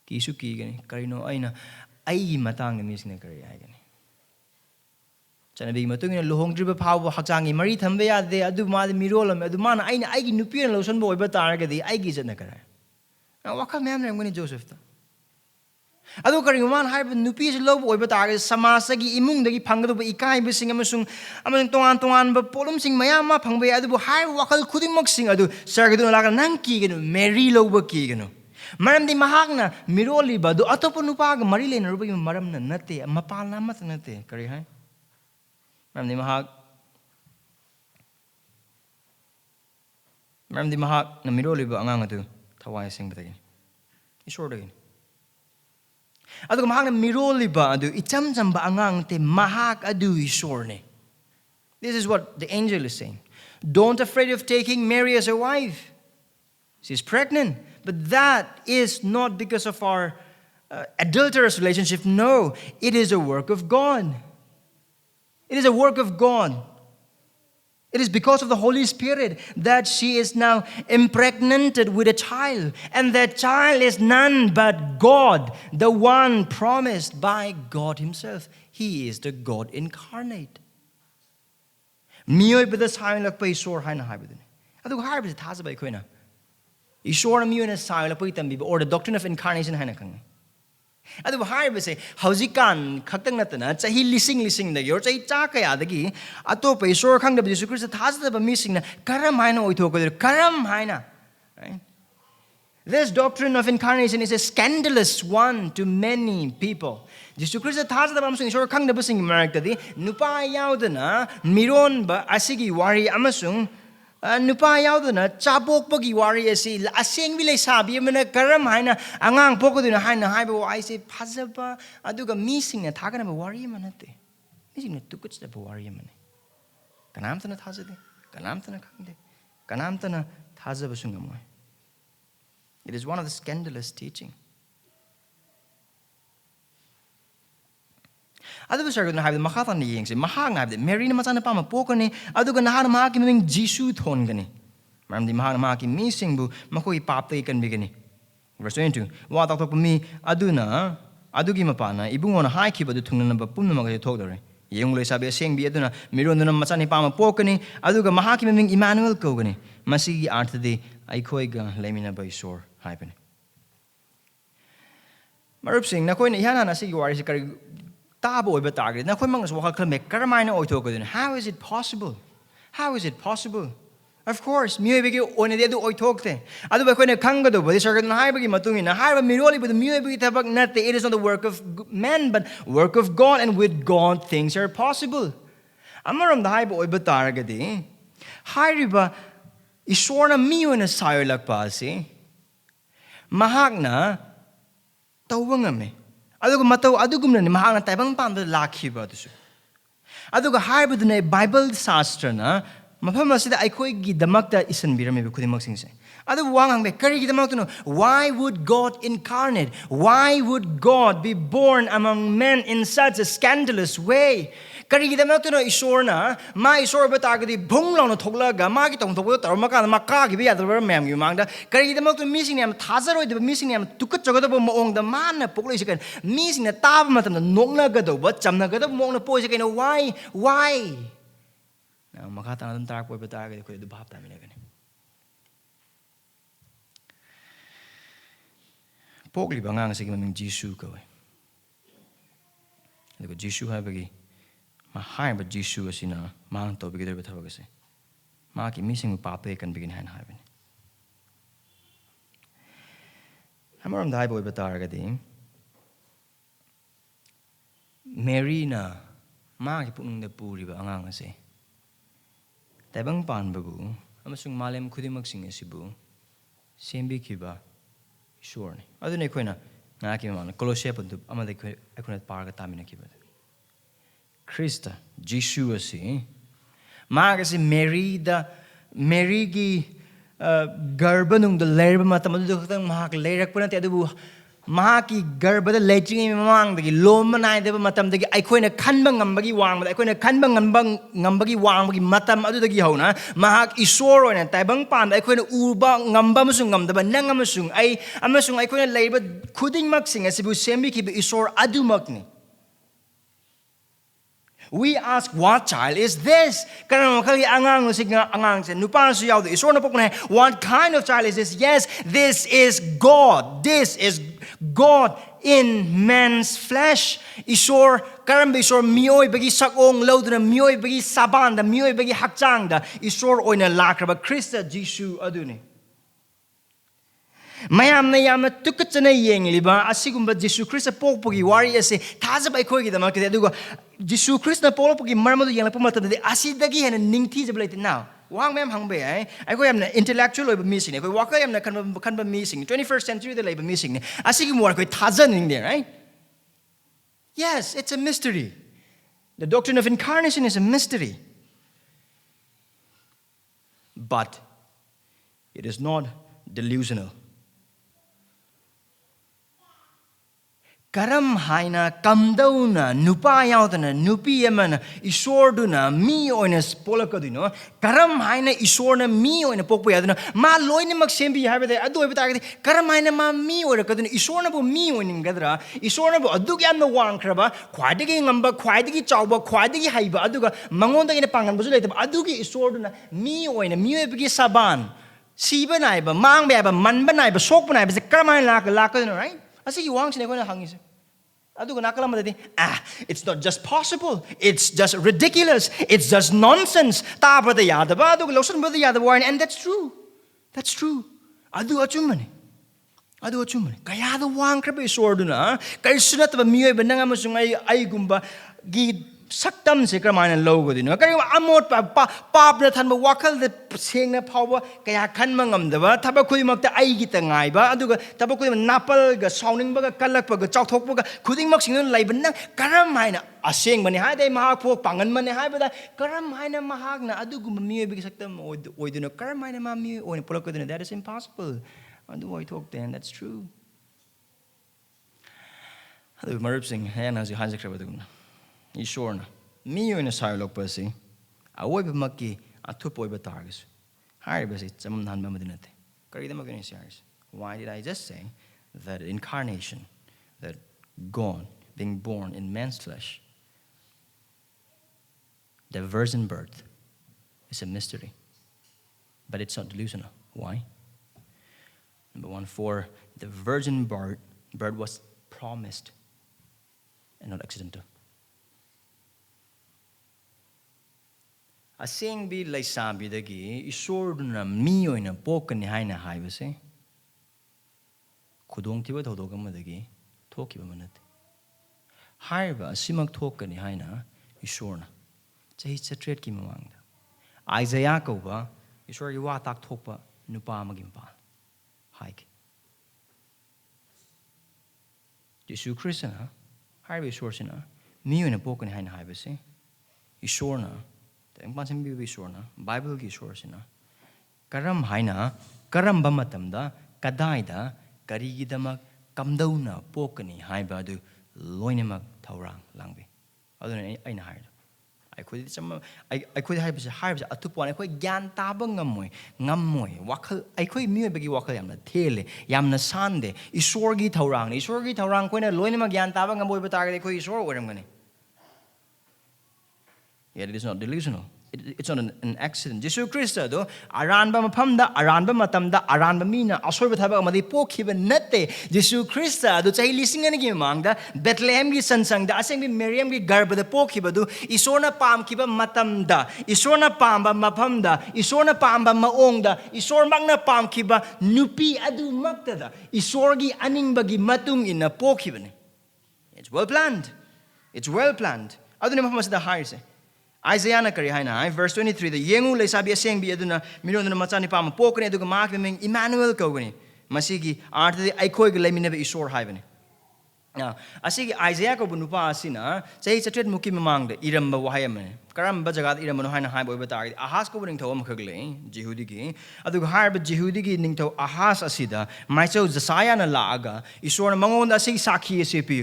Kisuki, Karino Aina, Ai Matang and Miss Nekari Agani. Chanabi Matung, Lohong Dribba Power, Hatangi, Marie Tambea, they adu Mad Mirola, Adumana, Aina, Igi Nupian, Losan Boy, but Targa, the Igis and Nakara. Now, what can I'm going to Joseph? Ado karing man hai nupi se lob oi bata ga samasa gi imung dagi phangdo ba ikai bi sing amasung tongan ba polum sing mayam ma phangbe adu hai wakal khuding mak sing adu sargadu la ga nang ki genu mary lob ki genu maram di mahakna miroli ba du atopo nupa ga mari len rubi maram na nate mapal na mat nate kari hai maram di mahak na miroli ba angang adu thawai sing batagi isor dagi Adu mahak na miroli ba adu icham cham ba angang te mahak adu Esorni. This is what the angel is saying. Don't afraid of taking Mary as a wife. She's pregnant, but that is not because of our adulterous relationship. No, it is a work of God. It is a work of God. It is because of the Holy Spirit that she is now impregnated with a child. And that child is none but God, the one promised by God Himself. He is the God incarnate. Miyoy bada sayon lakpa Esor haina haibadun. Adu harb is thaza ba ikoina. Esor miyoy na sayon lakpa itambi or the doctrine of incarnation haina kang. Adu harb say hauzikan khaktang natana chahi lising da yor chahi cha kaya dagi atopa Esor khang da Jisu Christ thaza ba missing na karam haina oithok karam haina. Right? This doctrine of incarnation is a scandalous one to many people. Jisu Christ thaza da amsung Esor khang da basing marak tadi nupa yaudana miron ba asigi wari amasung nupa yaudana chapok pagi wari asi aseng bilay sabi mana karam haina angang poko dina haina haiba wa ai se phazaba aduga meesing na thagana ba wari manate meesing na tukuch da ba wari mane kanam tana thazade kanam tana khangde kanam tana thazaba sungamoy. It is one of the scandalous teaching. Adu besar na habi makhatan ni yeng se mahang habi Mary na macana pa mapoko ni adu ga nahan mahaki ming Jisu thon gani maram di mahang mahaki meesingbu makhoigi paptagi kanbinaba. Verse 22 wa tak tok mi adu gi mapana ibungo na haikhiba du thungna ba pumna ma ga thok dore yeng loi sabi seng bi aduna miron na macani pa mapoko ni adu ga mahaki ming Immanuel ko gani masigi arth de eikhoiga leiminnaba Esor haipani marup sing na koi na ihana na sigi wari se kari How is it possible? How is it possible? Of course, it is not the work of man, but work of God, and with God things are possible. Amaram dahay ba oiba taragadi? Hariba Esorna miyo na sayo lakpasi. Mahak na tawangame. Aduga mataw adugum na ni mahang na taibang panda lakhiba dusu. Aduga haibud na Bible sastra na mafam asida eikhoigi damakta isanbirame khudimak Adu wang hangbe karigidamagtuno. Why would God incarnate? Why would God be born among men in such a scandalous way? Karigidamagtuno Esorna, ma Esor batagadi bung long thoglaga, magi tong thogla tarmaka makagi be other mem yumangda. Karigidamagtu missing them tazaro the missing them tukat jogado moong the man population missing the tabmatam the nongna gado, but chamna gado mong the poise again. Why? Now makatan tark boy batagadi could do bapta again. Pogli bangang sige maming Jisu ko. Adugo Jisu ha bagi mahai ba Jisu asina mang to bagi derba tawag kasi. Mahakki meesingbu paptagi kanbinaba haibani. Hamaram dai boy batar gadi. Mary na mahakki punung da puri ba angang kasi. Tabang pan bagu amasung malem khudimag sing asibu. Sembikhiba Esorni. Aduna eikhoina ngaki mana Colossae puntu amade eikhoina parga tamina kiba. Krista Jisu asi magasi Mary gi garbanung the lerba matam adu khang mahak lerak puna te adu Mahakki garba da leching mamang dagi lomanai deba matam dagi eikhoina khanba ngambagi wang eikhoina khanba ngambagi wang bagi matam adu dagi hauna mahak Esor oina taibang pan eikhoina uba ngamba amasung ngamdaba nang amasung eikhoina leiba khudingmak sing asibu sembikhiba Esor adumakni. We ask, what child is this? What kind of child is this? Yes, this is God. This is God in man's flesh. Esor, karamba Esor, mioy bagi sakong lauduna, mioy bagi sabanda, mioy bagi hakchangda. Esor oina lakraba, Krista Jisu aduni. Mayam na yam na tukachana yeng liba asigumba Jisu Krista pokpogi wari ase thazaba eikhoigi damak te adugo Jisu Krista pokpogi marmadu yang lapuma tabde asidagi hena ningthi jablaite now wang mem hangbe ai eikoi yam na intellectual oiba missing eikoi waka yam na kanba missing 21st century de laiba missing asigum war koi thajaning there right. Yes, it's a mystery. The doctrine of incarnation is a mystery, but it is not delusional. Karam haina kamdauna nupa yautana nupi yamana Esorduna mi oinas polakadino karam haina Esorna mi oina pokpo yaduna ma loine mak sembi habade adu obitagadi karam haina ma mi oira kaduna Esorna bu mi oining gadra Esorna bu adug yamna wangkraba khwaidagi ngamba khwaidagi chawba khwaidagi haiba aduga mangondagi na pangan busu leitaba adugi Esorduna mi oina mi oibagi saban siba naiba mangba yaba manba naiba sokba naiba karam haina lakaduna right. Asigi wang sine kona hangise. It's not just possible. It's just ridiculous. It's just nonsense. And that's true. That's true. Adu achumani. Kaya the wang krabe Esorduna. Kaya sunat ba miyoy ba nanga masungai ay gumba gi saktam se kramana logo dino. Kaya amot pap na than ba wakal de seng na phawa kaya khan mangamdaba tabakoi makta ai gi tangai ba aduga tabakoi napal ga sauning ba ga kalak ba ga chawthok ba ga khuding mak sing laiban na karam haina aseng bani hai dai mahak phok pangan mane hai ba da karam haina mahak na adugum miyoy bi saktam oidino karam haina ma miyoy oin polakadino. That is impossible. Adu I talk then that's true. Adu marup sing han as hansa krabadugna Esorna mi oina sailok pasi awoi ba makki athup oiba targus hai basi chamam nan mamadinate karida magani siars. Why did I just say that incarnation, that God being born in man's flesh, the virgin birth is a mystery, but it's not delusional. Why? Number one, for the virgin birth was promised and not accidental. Asing bi laisabi dagi Esorduna mi oina pokani haina haibase khudong tiba thodok amadagi thokiba manate haiba asimak thokani haina Esorna chahi chatret ki mamangda Isaiah koba Esor gi wa tak thokpa nupa amagi mpa haik Jisu Krista haiba Esor sina mi oina pokani haina haibase Esorna Teng pansim bi Esorna Bible ki Esorsina karam haina karam bamatamda kadaida karigidamak kamdauna pokani haiba adu loinemak thaurang langbi aduna aina haida ꯑꯩꯈꯣꯏꯗꯤ ꯆꯝꯃ ꯑꯩꯈꯣꯏꯗꯤ ꯍꯥꯏꯕꯁꯦ ꯑꯇꯣꯞꯄ ꯑꯩꯈꯣꯏ ꯒ꯭ꯌꯥꯟ ꯇꯥꯕ ꯉꯝꯃꯣꯏ ꯋꯥꯈꯜ ꯑꯩꯈꯣꯏ ꯃꯤꯑꯣꯏꯕꯒꯤ ꯋꯥꯈꯜ ꯌꯥꯝꯅ ꯊꯦꯜꯂꯦ ꯌꯥꯝꯅ ꯁꯥꯟꯗꯦ ꯏꯁꯣꯔꯒꯤ ꯊꯧꯔꯥꯡꯅꯤ ꯏꯁꯣꯔꯒꯤ ꯊꯧꯔꯥꯡ ꯑꯩꯈꯣꯏꯅ ꯂꯣꯏꯅꯃꯛ ꯒ꯭ꯌꯥꯟ ꯇꯥꯕ ꯉꯝꯕ ꯑꯣꯏꯕ ꯇꯥꯔꯒꯗꯤ ꯑꯩꯈꯣꯏ ꯏꯁꯣꯔ ꯑꯣꯏꯔꯝꯒꯅꯤ. Yet it is not delusional. It's not an accident. Jisu Christa do aranba maphamda aranba matamda aranba mina asoiba thabak amadi pokhiba natte. Jisu Christa do chahi lising ani gi mangda Bethlehem gi sansangda asengbi Miriam gi garba da pokhiba do Esorna pamkhiba matamda Esorna pamba maphamda Esorna pamba maongda Esor magna pamkhiba nupi adu maktada Esor gi aningba gi matung ina pokhibani. It's well planned. It's well planned. Aduna mafamasa haise. Isaiah na kari haina verse 23 the yengu leisabi asengbi aduna milonuna machani pama pokne aduga maak ming Immanuel kogani masigi artadi eikhoiga leiminnaba Esor haibani. Now asigi Isaiah ko bunupa asina chahi chatret muki mamangda iramba wahayamane karamba jagat irambano haina haibo batari ahas ko buning thawam khagle jehudi gi aduga harba jehudi gi ning thaw ahas asida maichau Josiah na laaga Esor mangonda asigi sakhi asepi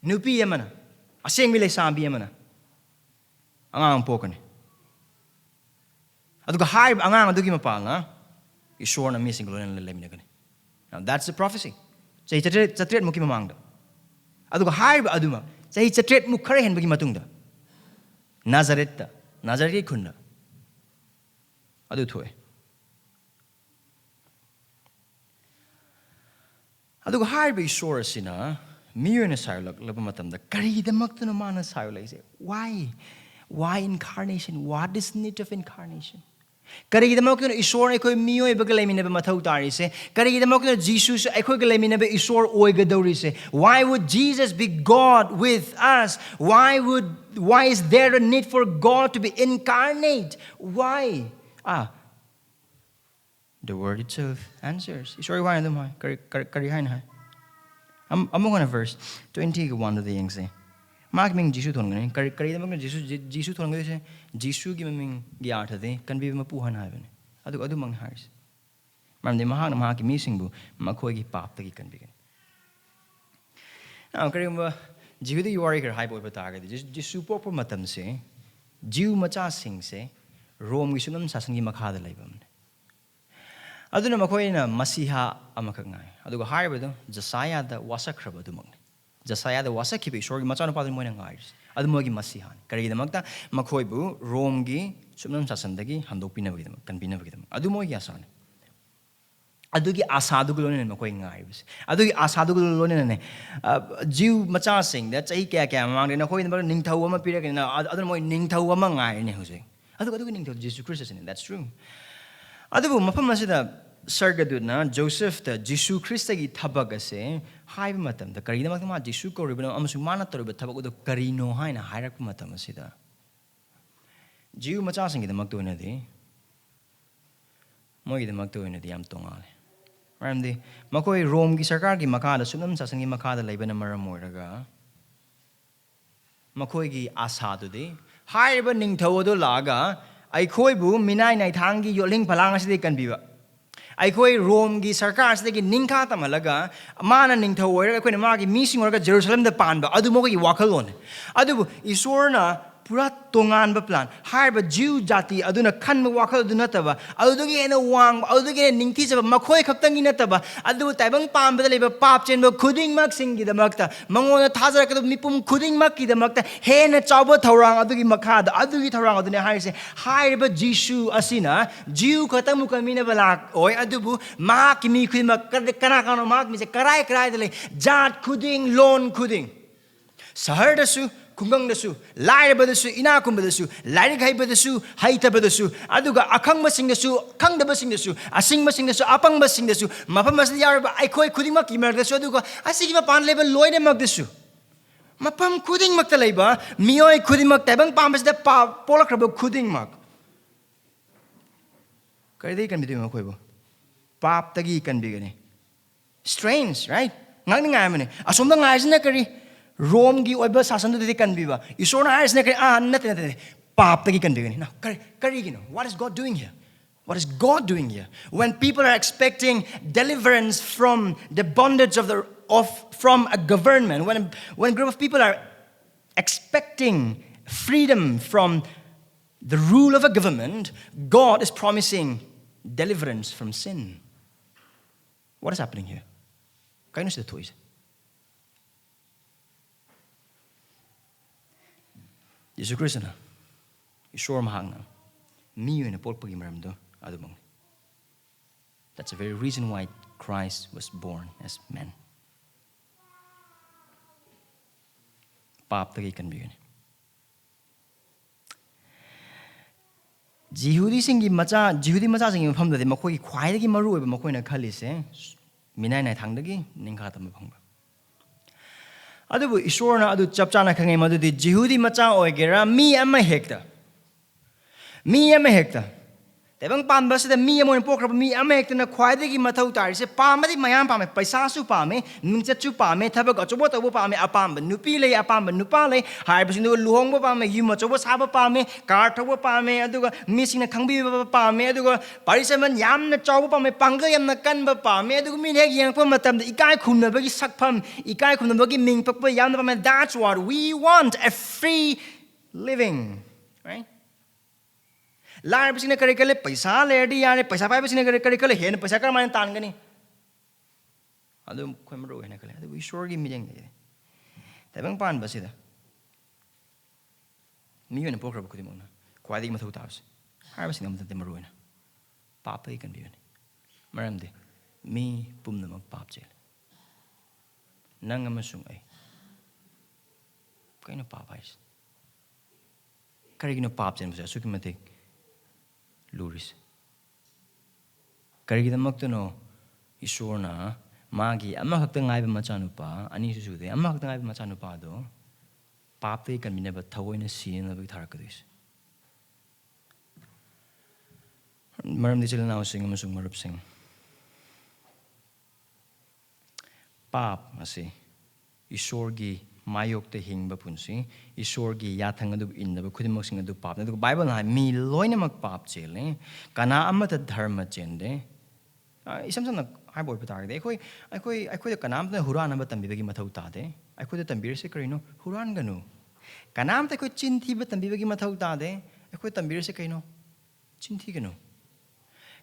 nupi yamana aseng milay sabi yamana angang pokane aduga harb angang adugi mapal na Esorna meesingbu leiminnaba. Now that's the prophecy. Chahi chatret muki mamangda aduga harb aduma chahi chatret muk khare henbagi matungda Nazareth khunda adu thoe aduga harb Esor asina Miyona sayolak labamatamda karidamaktuno mana sayolai se why incarnation? What is the need of incarnation? Karidamaktuno Esor ekoi miyoi baga leiminnaba mathau tari se karidamaktuno Jisu se ekoi leiminnaba Esor oiga dauri se. Why would Jesus be God with us? Why is there a need for God to be incarnate? Why? The word itself answers. Esor why andam hai kari hain hai. I'm going to verse 21 of the yang say. Mark ming Jisu thongani kari da mag Jisu thongani se Jisu gi ming gi artha de kan bi mapuhan haibane. Adu mang hars. Mamde Mahakki meesingbu makhoigi paptagi kan bi. Now kari ma Jihu di wari kar haibo bataga Jisu popo matam se Jiu macha sing se Rom gi sunam sasang gi makhada laibam. Aduna makhoina masiha amakak ngai aduga haibado Josiah da wasakhraba dumang Josiah da wasakhiba Esor gi machana padri moina ngai adu mogi masiha kari da magta makhoibu Rom gi sumnam sasandagi handopina bagidam kanbina bagidam adu mogi asane adugi asadu gulone makhoi ngai bis adugi asadu gulone ne jiu macha sing da chai kya mang na khoi na ningthau ama pira na adu moi ningthau ama ngai ne hose adugi ningthau Jesus Christ ne. That's true. Adubu mafam asida sargaduna Joseph the Jisu Christa gi thabak ase haiba matam da kari damak ma Jisu ko ribana amasung mana toruba thabak udo kari no haina hairak matam asida jiu macha sing gi damak to na di moi gi damak to na di am tongale ramdi makoi Rome gi sarkar gi makada sunam sasang gi makada leibana maram moiraga makoi gi asa du di haiba ningthau do laga eikhoibu minai nai thangi yoling phalang aside kanbiba eikoi Rome gi sarkar aside gi ningkha tamalaga mana ningthau oiraga eikoi na magi meesing oraga Jerusalem da panba adu mogi wakhalon adu Esorna pura tongan ba plan haiba Jew jati aduna khanba wakhal du nataba adugi ena wang adugi ningthi jaba makhoi khaktangi nataba adu taibang pamba da leba pap chenba khuding mak singi da makta mangona thajara ka mipum khuding mak ki da makta hena chawba thorang adugi makha da adugi thorang adune haise haiba Jisu asina Jew khatam kamina balak oi adubu Mahakki mi khudima kana kana mak mi se karai da le jat khuding lon khuding sahar da su kungang dasu lairaba dasu inakumba dasu lairik haiba dasu haitaba dasu aduga akhang masing dasu khangda basing dasu asing masing dasu apang basing dasu mapam masli yarba eikoi khuding mak imer dasu aduga asigi ma pan level loine mak dasu mapam khuding mak ta leiba mioi khuding mak tabang pambas da polakraba khuding mak kaidei kan bidu mak khoibo paptagi kan bigani strange right ngang ngai mane asomda ngai sina kari Rome gi oiba sasan du kanbiba. Esorna has ne nothing. Paptagi kanbigani. Now, what is God doing here? What is God doing here? When people are expecting deliverance from the bondage from a government, when a group of people are expecting freedom from the rule of a government, God is promising deliverance from sin. What is happening here? Can you see the toys? Jisu Christ na, Esor mahang na, miyo na porpagi maramdo adumang. That's the very reason why Christ was born as man. Paptagi kanbigani. Jihudi Singh macha singi mafamdadi makhoigi khwaidagi maru oiba makhoina khalise minai nai thangdagi ningkha tamba phangba. Adubu Esorna adu chapchana khangai madudi Jihudi macha oigera mi ama hekta. Tebang pambasida mi amon pokrab mi ama hekta na khwaidagi mathau tarise pamadi mayam pame paisa su pame mingchachu pame thabak achobo tobo pame apamba nupi lei apamba nupa lei haibasindu luhongba pame yuma chobo saba pame kar thobo pame aduga mising na khangbi pame aduga parisaman yamna chobo pame panga yamna kanba pame aduga min hek yangpa matamda ikai khumnabagi sakpham ikai khumnabagi mingpakpa yamna pame. That's what we want, a free living, right? Lar basina kare kale paisa lerdi yane paisa pai basina kare kale hen paisa kar man tan gani adu khomro hena kale adu Esor gi mijeng de tabang pan basida mi yone pokra bukudi mona kwadi mathau taus har basina mata maru hena papa ikan bi maram de mi pumna mak pap chel nang amasung ai kaino papa is kare gino pap chen basa sukimate Luris. Karigdamaktono Esorna magi amma haktangai ba machanupa ani susude amma haktangai ba machanupa do papte kanbinaba thawoina sina ba tharakadis. Maram dichil na using amasung marup sing. Pap ase Esor gi mayok te hingba punsi Esor gi yathang adu innaba khudimak sing adu pap adu Bible na mi loinamak pap chele kana amata dharma chende isam sam na hai boy patar de ekhoi kanam ta huran ba tambi bagi mathau ta de ekhoi ta tambir se karino huran ganu kanam ta ekhoi chinthi ba tambi bagi mathau ta de ekhoi tambir se kaino chinthi ganu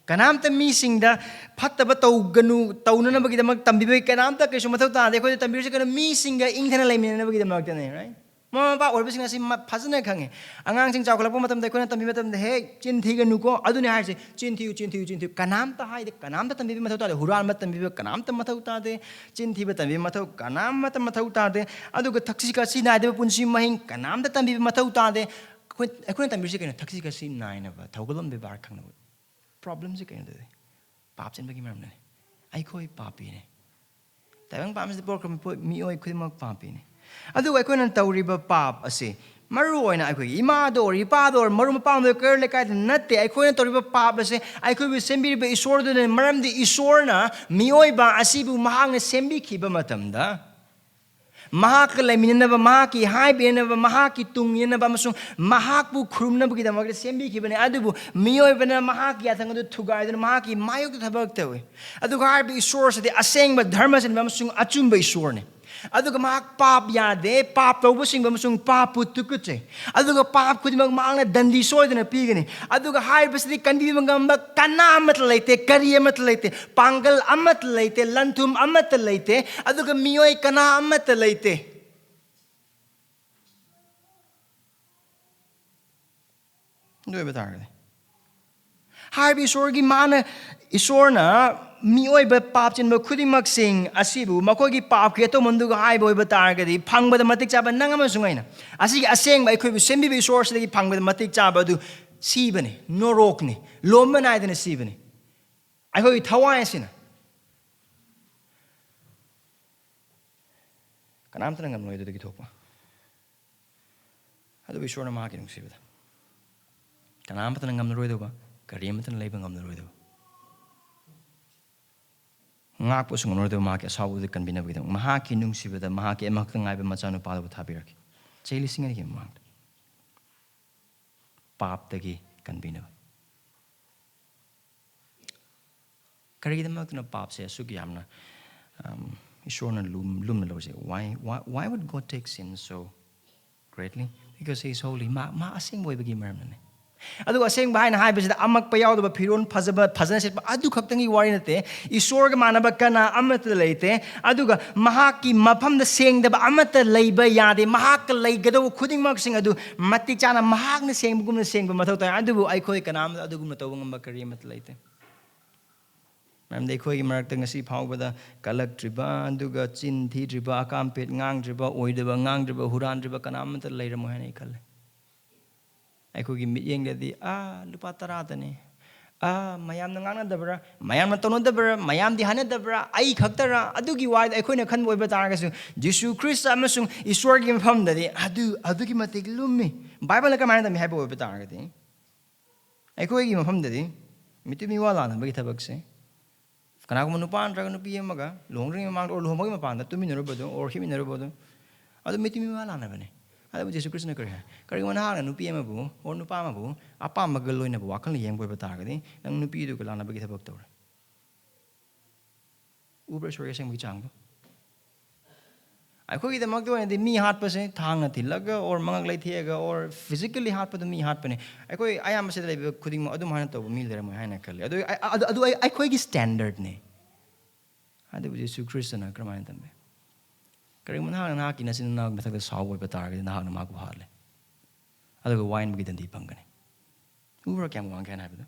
kanam ta mi singda phattaba tau na bagi damak tambi bagi kanam ta kesu mathau ta de ekhoi tambir se kana mi singa ingthana leiminnaba bagi damak ta ne, right? Mama ba orbising asi phajana khange angang sing chawkhlappa matam da ekhoi tambi matam de he chinthi ganu ko aduni haise chinthi kanam ta haide kanam ta tambi mathau ta de huran ma tambi kanam ta mathau ta de chinthi ba tambi mathau kanam ma ta mathau ta de aduga thaksi ka si nai de punsi mahing kanam ta tambi mathau ta de ekhoi tambi se kana thaksi ka si nai na ba thaugalom be bar khangna problem se kaino de pap chen bagi maram ne ekhoi papi ne tabang pam se por mi oi khudimak papi ne adu ekhoi nan tauriba pap ase maru oina ekhoi ima dor ipa dor maru mapam de ker le kai natte ekhoi nan tauriba pap ase ekhoi bi sembiri be Esor de maram de Esorna mi oi ba asibu mahang ne sembi khiba matam da Mahakki leiminnaba Mahakki haibenaba Mahakki tungyenaba amasung Mahakbu khurumnabagi damak sembi khibane adubu miyoibana Mahakki athangadu thugaidana Mahakki mayok thabak tawe aduga harbi Esor sade asengba dharma sin amasung achumba Esorne aduga mahak pap yade pap tawbusing amasung pap putukuche aduga pap khudimag mangna dandi soidana pigani aduga haibasdi kanbi mangamba kanamat leite kariyamat leite pangal amat leite lanthum amat leite aduga miyoi kana amat leite ndo betarde harbi Esorgi mana Esorna mioi ba pap chin ba khudimak sing asibu makhoigi pap ke to mandu ga hai boy ba targadi phangba da matik chaba nangama sungaina asigi aseng ba ekhoi sembi be source de phangba da matik chaba du sibane norok ni lomba nai de sibane ekhoi thawai sina kanam tan ngam noi de ki thokpa adu Esorna ma ki nung sibada kanam tan ngam roi do ba karim tan leiba ngam roi do ngakpo sung nor de Mahakki asabu de kanbinaba gidam Mahakki nungsibada Mahakki emakta ngaiba machanu palabu thabiraki cheli singa gi mang paptagi kanbinaba karigidam na pap se sugyamna Esorna lum na lose why would God take sin so greatly? Because He is holy. Ma asing boy bagi maram na. Adu asing bahay na haibis da amak payaw da piron phazana set adu khaktangi wari nate Esor ga manaba kana amat leite adu ga Mahakki mafam da seng da amat leiba yade Mahak leigado khuding mak sing adu mati chana Mahak na seng gum na seng ba mathau ta adu aikhoi kana adu gum na tawang makari mat leite. Mam de khoi marak tang si phau bada kalak triba duga chin thi triba akam pet ngang triba oideba ngang triba huran triba kanam ta leira mo hanai kal ai khoi gi miyeng de lupa tarata ne mayam na ngang na dabra mayam na tono dabra mayam di hana dabra ai khaktara adu gi wai ai khoi na khan boi ba tar ga su Jisu Christ amasung Esor gi pham da de adu gi matik lummi Bible la ka man da mi hai boi ba tar ga de ai khoi gi pham da de mitumi wala na ba gi thabak se Kana ko manupan ra no PM maga longring mang or lohmagi mapan da tumi nero bodo or himi nero bodo adu mitimi wala na bane adu Jesu Christ na kare kare mana na no PM bu or no pa ma bu apa magal loina bu wakal yeng boy bata gadi nang no pi du kala na bagi thabak tor uber sore seng bi chang bu ai ko gi da mag do de mi hat pa se thang na thilaga or mangak lai thiega or physically hat pa mi hat pa ne ai ko ai am se lai khuding ma adu man to mi le mo hai na kal adu ai ko gi standard ne adu Jesu Christ na kramain tambe kare mun ha na ki na sin na mathak da saw boy bata ga na ha na ma ku ha le adu wine bi dan di pang ne uber kyam wang kan ha bu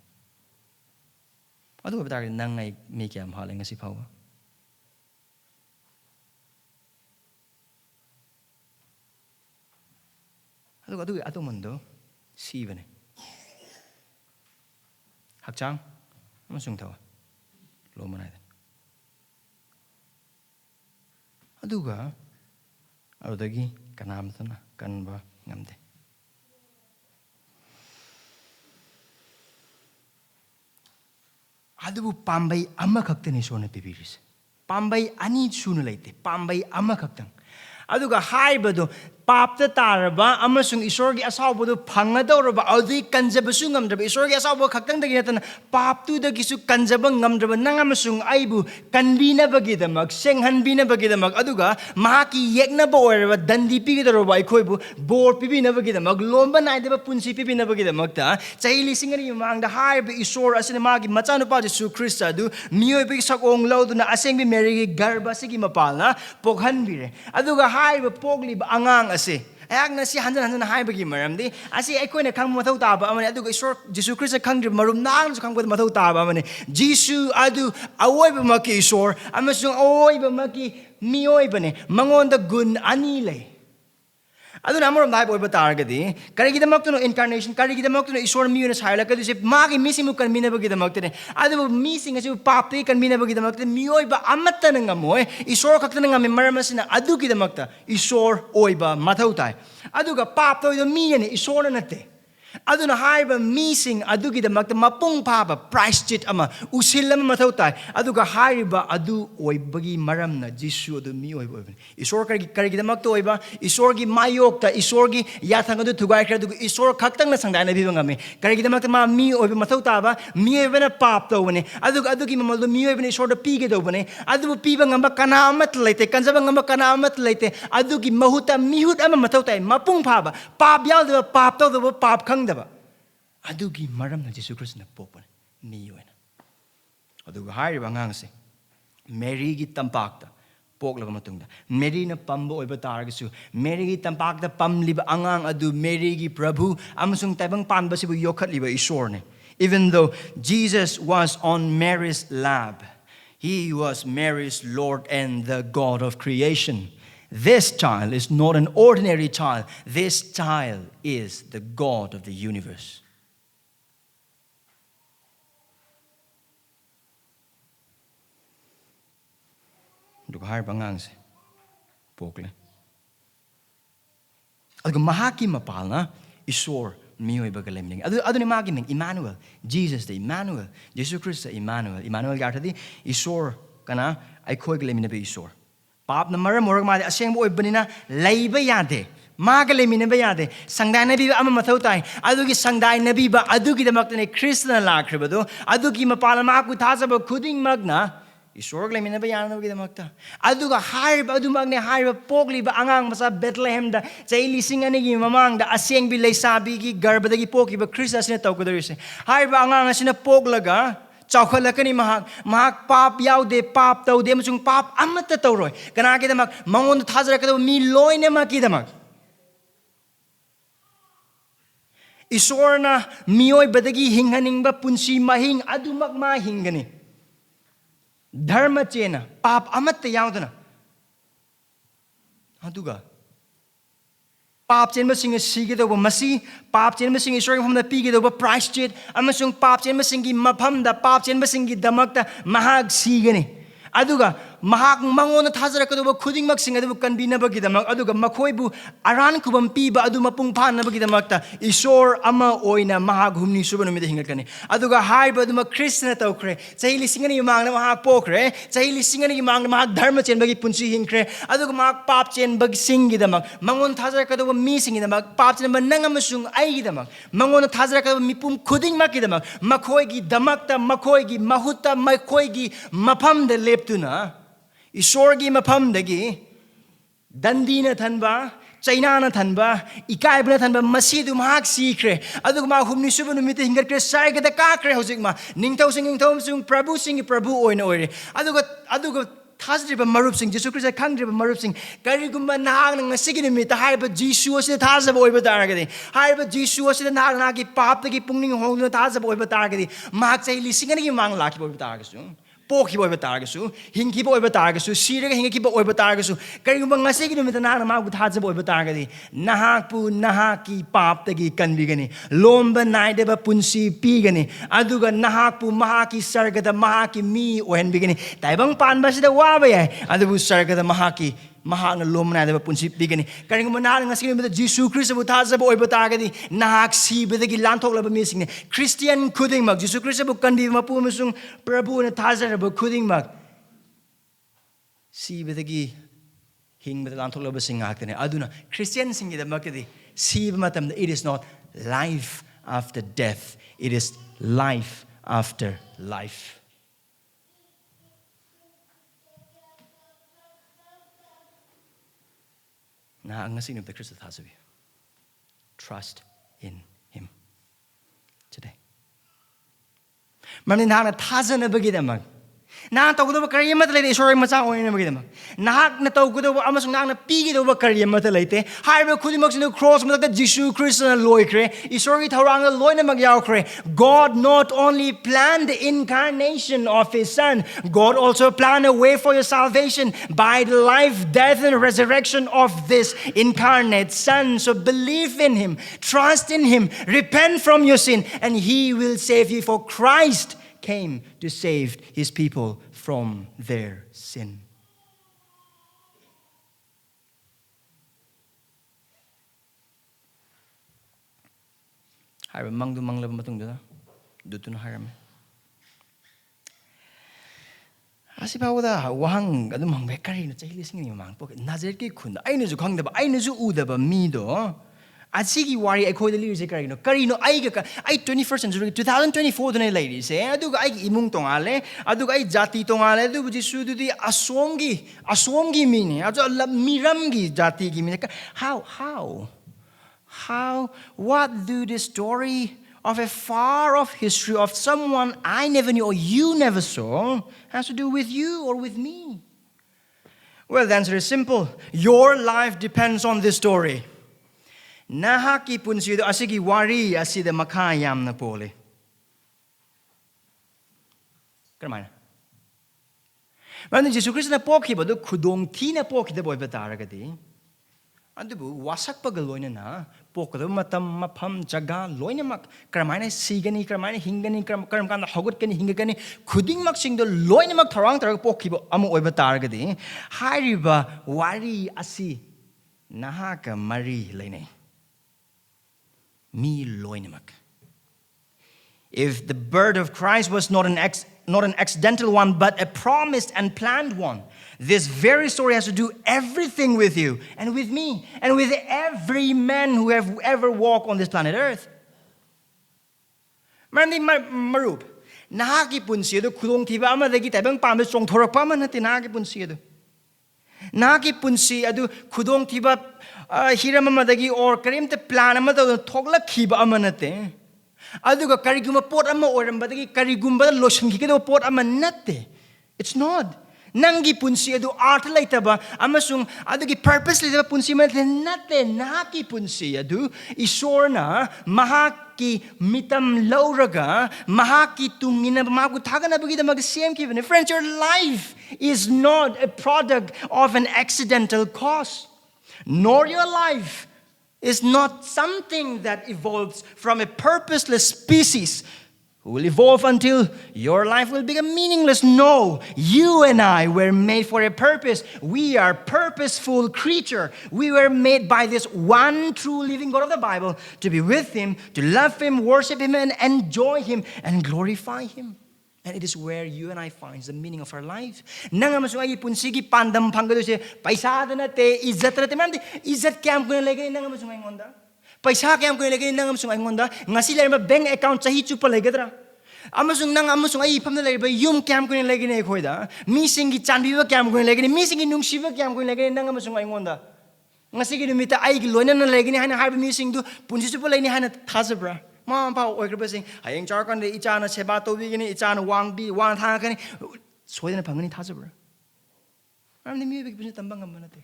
adu bata ga nang ai mi kyam ha le ngasi phau adu atu mando sibane hakchang amasung thawa lo manai aduga adagi kanam thana kanba ngamde adu pambai amma khaktani sona pibiris pambai ani sunu leite pambai amma khaktang aduga haibado papta taraba amasung Esor gi asaw bodo phangadorba adi kanjaba sungam draba Esor gi asaw bo khaktang dagi natan paptu dagi su kanjaba ngam draba nang amasung aibu kanbinaba gi damak senghanbinaba gi damak aduga Mahakki yekna ba oraba dandi pi gi doroba aikhoi bu bor pibinaba gi damak lomba naidaba punsi pibinaba gi damak ta chahili singari mang da haiba Esor asina magi machanu pa Jesu Christ adu miyoi bi sakong lauduna asengbi Mary gi garba sigi mapalna pokhanbire aduga haiba pokli ba angang ayakna si hanjan haibagi maramdi asi aikoina khang mathau taba amane aduga Esor Jesu Christ khangri marum nang su khangba mathau taba amane Jisu adu awoiba maki Esor amasung awoiba maki miyoibane mangonda gun ani lei adu namoram dai boy batargadi karigi damak no incarnation karigi damak no Esor miyuna saila kadu se magi misimu kanbina bagi damak te adu mising asu papte kanbina bagi damak te miyoiba amatta nangamoy Esor khakta ngami maramasina adu gi damak ta Esor oiba mathau tai aduga papto do miyane Esor natte aduna haiba mising adugi damak mapung paba price chit ama usilam mathau tai aduga haiba adu oibagi maramna Jisu adu mi oiba Esor karigi damak to oiba Esor gi mayok ta Esor gi yathang adu thugai khra adu Esor khaktang na sangdai na bibangame karigi damak ma mi oiba mathau ta ba mi oiba na pap to bane adugi mamal do mi oiba ne Esor da pi ge do bane adu piba ngamba kana amat leite kanjaba ngamba kana amat leite adugi mahuta mihut ama mathau tai mapung paba pap yal do pap to do pap khang adugi maram na Jesu Christ na popon miyoena aduga hairiba ngangse Mary gi tampakta pokla matungda Mary na pambo oiba targasu Mary gi tampakta pamliba angang adu Mary gi prabhu amasung taibang panba sibu yokhatliba Esorne even though Jesus was on Mary's lap he was Mary's Lord and the God of creation. This child is not an ordinary child. This child is the God of the universe. Dukhar bangang se pokle. Adu Mahakki mapalna Esor miyoi bagalemning. Adu ni magi ming Emmanuel. Jesus the Emmanuel. Jesus Christ the Emmanuel. Emmanuel garthadi Esor kana eikhoiga leiminnaba Esor. Pap na maram morag made asengbo oibanina leiba yade. Maga leiminnaba yade. Sangdai nabi ama mathau tai. Adugi sangdai nabi ba adugi damakne Krishna lakribado. Adugi mapala maku thazaba khuding magna. Esor leiminnaba yanabagi damakta. Aduga harib adumagne harib pogli ba angang masa Bethlehem da chaili singani gi mamang da aseng bi leisabi gi garbadagi poki ba Krishna sina tawkadorise. Harib angang sina poglaga chawkhalakani mahak pap yaude pap taude amsung pap amata tawroi kana ki damak mangon thajarakado mi loine ma ki damak Esorna mioi badagi hinghaningba punsi mahing adumak ma hingani dharma chena pap amata yaudana aduga pap chen masing sige do masi pap chen masing Esor from the pigi do price chit amasung pap chen masing gi mafam da pap chen masing gi damakta mahag sigani aduga mahak mangon thajarakado khuding maksing adu kanbinaba gi damak aduga makhoibu aran kubam piba adu mapung phan gi damakta Esor ama oina mahag humni subanu mi hingakani aduga haiba adu Krishna tawkre chahili singani mangna mahak pokre chahili singani mangna mahak dharma chen bagi punsi hingkre aduga mahak pap chen bagi sing gi damak mangon thajarakado mi sing gi damak pap chen ba nang amasung ai gi damak mangon thajarakado mipum khuding mak gi damak makhoigi damakta makhoigi mahutta makhoigi mafam de leptuna Esorgi mafam dagi dandina thanba China na thanba ikaibna thanba masidu mahak sikre aduga ma humni suba numite hingarkre sarga da kakre hojik ma ningthau sung prabhu sing prabhu oina oire aduga thasriba marup sing Jisu Christ khangriba marup sing karigumba nahang nang ngasigi numita haiba Jisu asida thasaba oiba taragadi haiba Jisu asida nahang gi pap tagi pungning hongna thasaba oiba taragadi mahak chahili singani gi mang laki oiba taragasu Poki boy batagasu, hinki boy batagasu, siriga hinki boy batagasu, karigumba ngasigi numita nahang magu thadsa boy batagadi, nahakpu nahaki pap tagi kanbigani, lomba naideba punsi pigani, aduga nahakpu mahaki sargada mahaki mi ohen bigani, taibang panbasida wabaya, adubu sargada mahaki mahak na lom naideba punsi pigani, karigumba nahang ngasigi numita Jisu Christ bu thadsa boy batagadi, nahak si bedagi lantok laba missing Christian khuding mag Jisu Christ bu kanbi mapu masung prabhu na thadsa ba khuding mag si bedagi hing beda lantok laba singak tane aduna Christian singi da makadi si matam it is not life after death, it is life after life. Na ang ngasing ng Kristo thasabi. Trust in Him today. Manin na thasa na bagi damag. Na tawgo ba kariya matalay Esor macha oy na bagi damag. Nahak na tawgo ba amasung na pigi ba kariya matalay te. Harba khudi mag sino cross mo ta Jisu Christ na loy kre. Esor gi thawrang na loy na magyaw kre. God not only planned the incarnation of His Son, God also planned a way for your salvation by the life, death, and resurrection of this incarnate Son. So believe in Him, trust in Him, repent from your sin, and He will save you. For Christ came to save His people from their sin. Harba mangdu manglaba matungda dutu na harame. Asibawa wahang adum hang bekari na chahili singni mang pok Nazareth ki khunda aina ju khangdaba aina ju udaba mi do asigi wari eikhoida lirse karino ai 21st century 2024 dane ladies aduga ai imung tongale aduga ai jati tongale adu Jisu dudi asomgi mini aju miramgi jati gi mini how what do the story of a far off history of someone I never knew or you never saw has to do with you or with me? Well, the answer is simple. Your life depends on this story. Nahaki punsi do asigi wari asida makayam na pole. Karamana. Mani Jisu Christ na poki ba do khudong thi na poki da boy bataragadi. Adubu wasakpikhiba loina na pokado matam mafam jaga loina mak karamana sigani karamana hingani karam kan hogot kani hingani khuding mak sing do loina mak tharang tar pokhiba amu oiba taragadi hairiba wari asi nahaka mari leinai mi loina mak. If the birth of Christ was not an not an accidental one, but a promised and planned one. This very story has to do everything with you and with me and with every man who have ever walked on this planet Earth. Marup, nahaki punsi adu khudong thiba amadagi taibang pambe chongthorakpa ama nate nahaki punsi adu. Nahaki punsi adu khudong thiba hiram amadagi or karimte plan amada thoglakhiba ama nate. Aduga kariguma pot ama orambadagi karigumba loshankhigado pot ama nate. It's not. Nangi punsi adu art laitaba amasung adugi purpose laitaba punsi nate nahaki punsi adu Esorna Mahakki mitam lauraga Mahakki tungina magu thagana bagida mag same given. Friends, your life is not a product of an accidental cause, nor your life is not something that evolves from a purposeless species who will evolve until your life will become meaningless. No, you and I were made for a purpose. We are purposeful creature. We were made by this one true living God of the Bible to be with Him, to love Him, worship Him, and enjoy Him, and glorify Him. And it is where you and I find the meaning of our life. Nanga masung punsigi pandam phangado se paisa dana te izzat rate mamdi izzat kyam kune legani nanga masung ngonda. Paisa kyam kune legani nanga masung ngonda. Ngasi lerba bank account sahi chupa legadra. Amasung nanga amasung ai phamna lerba yum kyam kune legani eikhoiga. Meesinggi chanbiba kyam kune legani. Meesinggi nungsiba kyam kune legani nanga masung ngonda. Ngasi gi numita ai gi loina na legani hana harba meesing du punsi chupa legani hana thazabra. Mom pa oikrabasing hayeng charkan de ichana seba tobigini ichana wangbi wang thangakani soidana phangani thazabra amni mi big business tambang ambanate